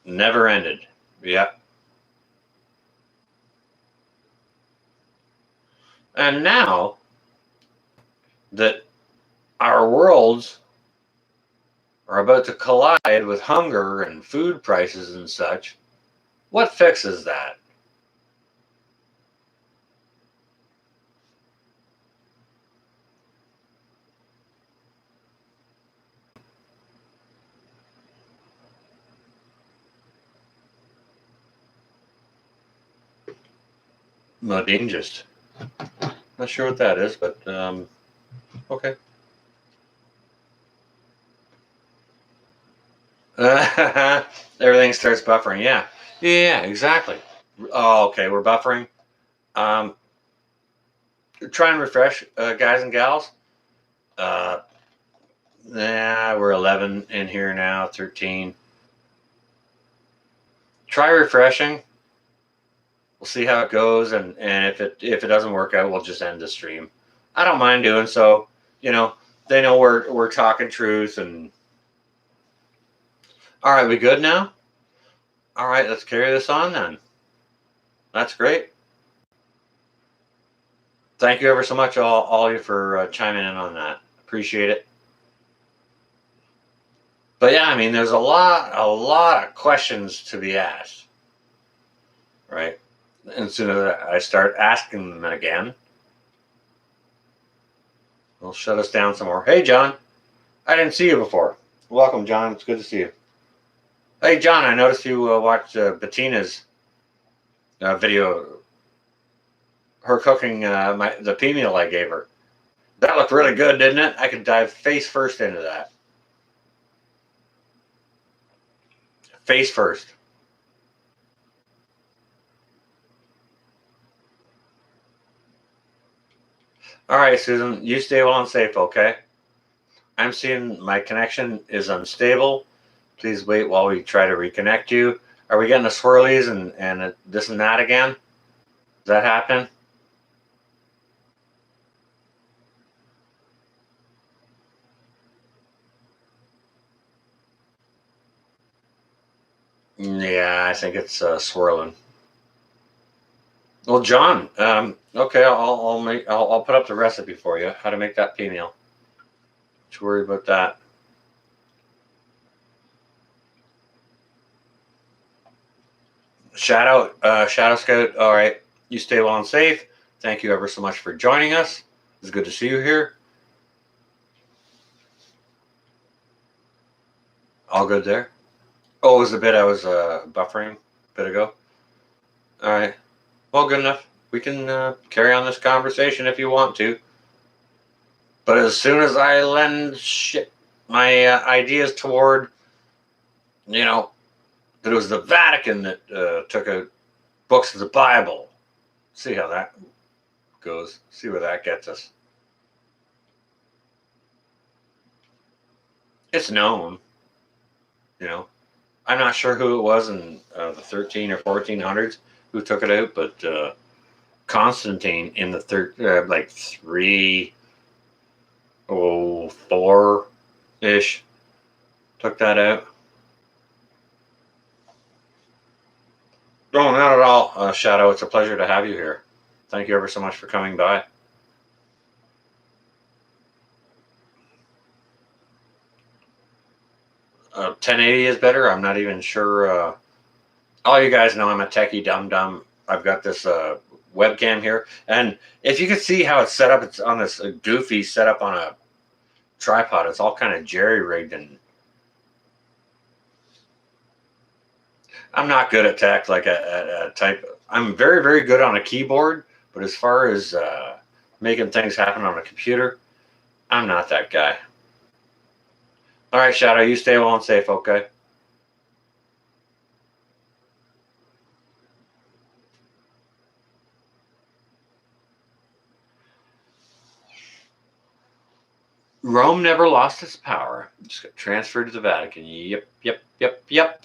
Speaker 1: Never ended. Yeah. And now that our worlds are about to collide with hunger and food prices and such, what fixes that? Modine just. Not sure what that is, but okay. Everything starts buffering. Yeah. Yeah, exactly. Oh, okay. We're buffering. Um, try and refresh, guys and gals. We're 11 in here now, 13. Try refreshing. We'll see how it goes, and if it doesn't work out, we'll just end the stream. I don't mind doing so. They know we're talking truth. And all right, we good now? All right, let's carry this on then. That's great. Thank you ever so much, all of you, for chiming in on that. Appreciate it. But yeah, I mean, there's a lot of questions to be asked, right? And as soon as I start asking them again, they'll shut us down some more. Hey, John, I didn't see you before. Welcome, John. It's good to see you. Hey, John, I noticed you watched Bettina's video, her cooking the pea meal I gave her. That looked really good, didn't it? I could dive face first into that. Face first. All right, Susan, you stay well and safe, okay? I'm seeing my connection is unstable. Please wait while we try to reconnect you. Are we getting the swirlies and this and that again? Is that happening? Yeah, I think it's swirling. Well, John, okay, I'll put up the recipe for you. How to make that pea meal. Don't you worry about that. Shadow Scout. All right, you stay well and safe. Thank you ever so much for joining us. It's good to see you here. All good there. Oh, it was a bit I was buffering a bit ago. All right. Well, good enough. We can carry on this conversation if you want to. But as soon as I lend my ideas toward, you know, that it was the Vatican that took out books of the Bible. See how that goes. See where that gets us. It's known, you know. I'm not sure who it was in the 13 or 1400s who took it out, but Constantine in the like 304 ish took that out. No, not at all, Shadow. It's a pleasure to have you here. Thank you ever so much for coming by. 1080 is better. I'm not even sure. All you guys know I'm a techie dum dum. I've got this webcam here, and if you can see how it's set up, it's on this goofy setup on a tripod. It's all kind of jerry rigged, and I'm not good at tech. Like a type, I'm very very good on a keyboard, but as far as making things happen on a computer, I'm not that guy. All right, Shadow, you stay well and safe, okay? Rome never lost its power. It just got transferred to the Vatican. Yep, yep, yep, yep.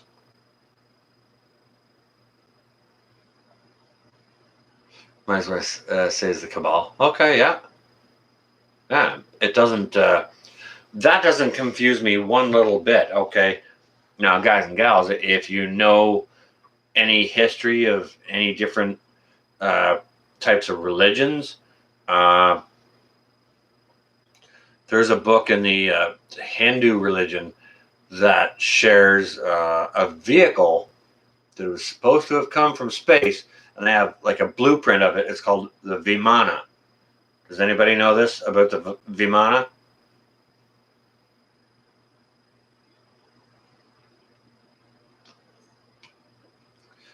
Speaker 1: Might as well say it's the cabal. Okay, yeah. Yeah, it doesn't, that doesn't confuse me one little bit, okay? Now, guys and gals, if you know any history of any different uh, types of religions, uh, there's a book in the Hindu religion that shares a vehicle that was supposed to have come from space, and they have like a blueprint of it. It's called the Vimana. Does anybody know this about the Vimana?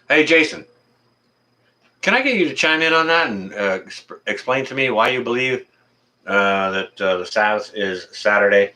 Speaker 1: Hey, Jason, can I get you to chime in on that and explain to me why you believe that the Sabbath is Saturday?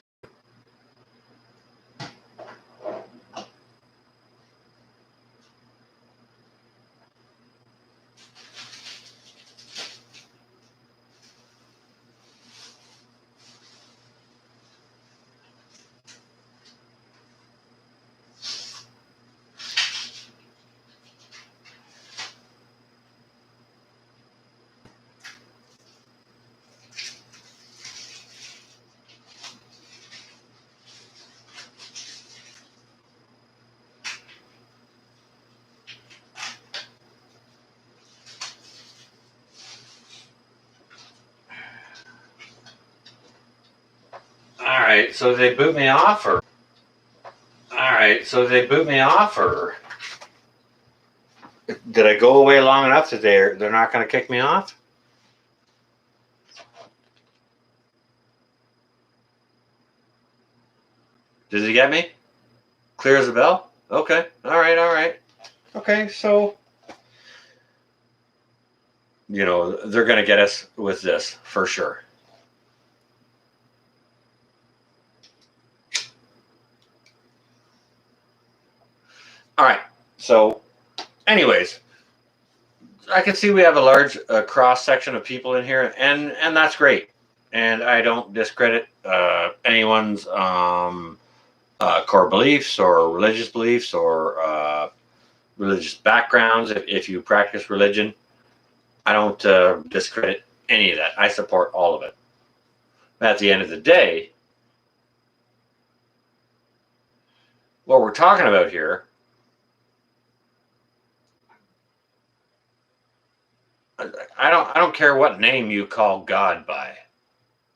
Speaker 1: All right, so they boot me off, or all right, so they boot me off, or did I go away long enough that they're not going to kick me off? Did he get me? Clear as a bell? Okay. All right. All right. Okay. So, they're going to get us with this for sure. All right. So, anyways, I can see we have a large cross section of people in here, and that's great. And I don't discredit anyone's core beliefs or religious beliefs or religious backgrounds. If you practice religion, I don't discredit any of that. I support all of it. But at the end of the day, what we're talking about here, I don't care what name you call God by,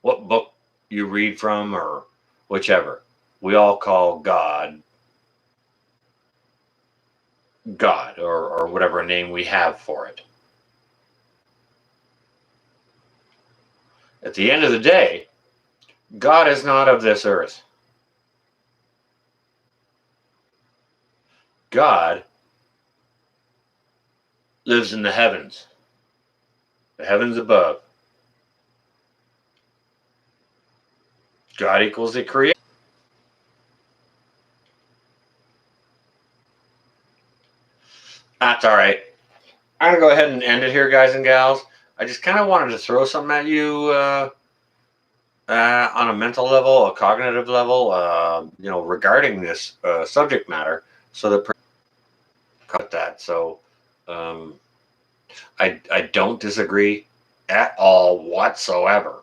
Speaker 1: what book you read from, or whichever. We all call God God, or whatever name we have for it. At the end of the day, God is not of this earth. God lives in the heavens above. God equals the creator. That's all right. I'm gonna go ahead and end it here, guys and gals. I just kind of wanted to throw something at you on a mental level, a cognitive level, regarding this subject matter, so that cut that. So, um, I don't disagree at all whatsoever.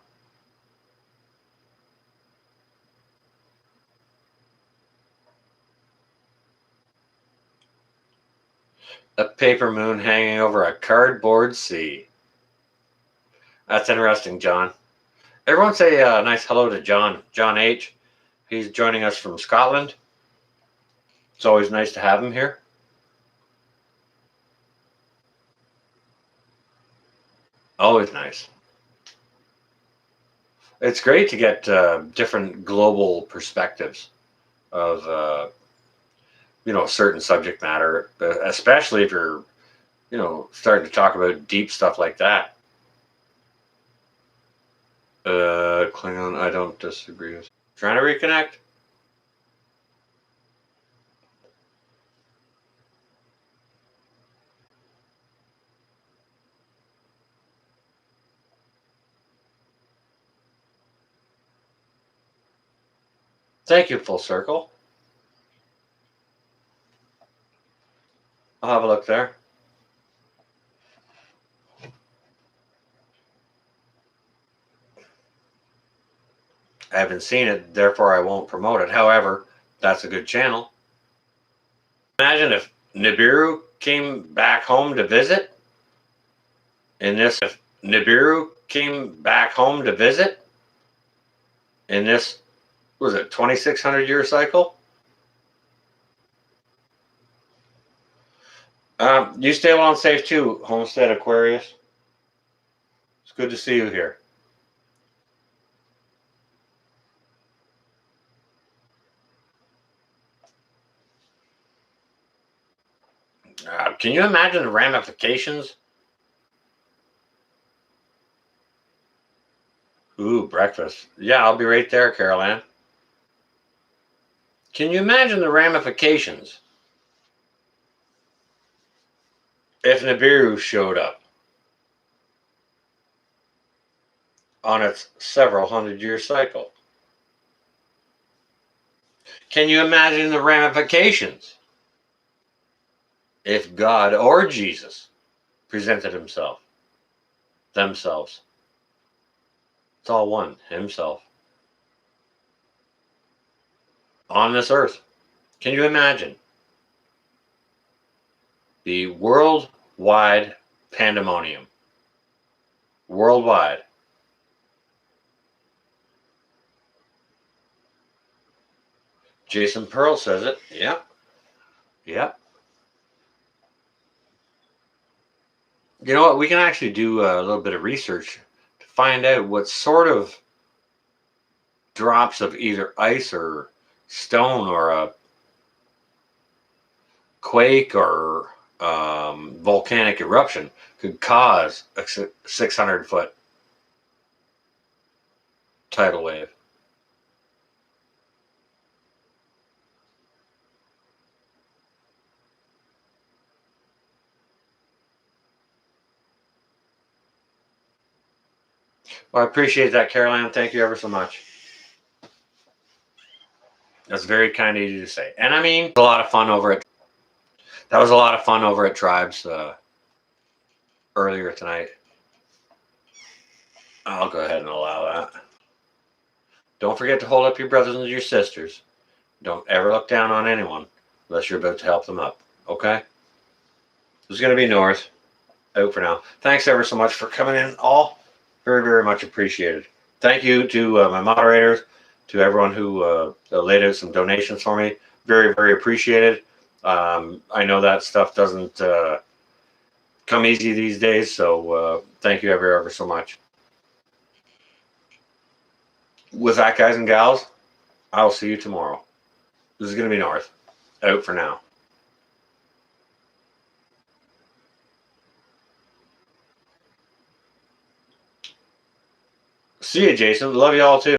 Speaker 1: A paper moon hanging over a cardboard sea. That's interesting, John. Everyone say a nice hello to John. John H. He's joining us from Scotland. It's always nice to have him here. Always nice. It's great to get different global perspectives of certain subject matter, especially if you're starting to talk about deep stuff like that. Klingon, I don't disagree with. Trying to reconnect. Thank you, Full Circle. I'll have a look there. I haven't seen it, therefore I won't promote it. However, that's a good channel. Imagine if Nibiru came back home to visit. If Nibiru came back home to visit in this, was it 2,600 year cycle? You stay well and safe too, Homestead Aquarius. It's good to see you here. Can you imagine the ramifications? Ooh, breakfast. Yeah, I'll be right there, Carol Ann. Can you imagine the ramifications if Nibiru showed up on its several hundred year cycle? Can you imagine the ramifications if God or Jesus presented themselves? It's all one, himself, on this earth. Can you imagine the worldwide pandemonium? Worldwide. Jason Pearl says it. Yep. Yep. You know what? We can actually do a little bit of research to find out what sort of drops of either ice or stone or a quake or volcanic eruption could cause a 600-foot tidal wave. Well, I appreciate that, Caroline. Thank you ever so much. That's very kind of you to say. And I mean, a lot of fun over at that was a lot of fun over at Tribes earlier tonight. I'll go ahead and allow that. Don't forget to hold up your brothers and your sisters. Don't ever look down on anyone unless you're about to help them up. Okay? This is going to be North. Out for now. Thanks ever so much for coming in, all. Very, very much appreciated. Thank you to my moderators, to everyone who laid out some donations for me. Very, very appreciated. I know that stuff doesn't come easy these days, so thank you ever so much. With that, guys and gals, I'll see you tomorrow. This is going to be North. Out for now. See you, Jason. Love you all too.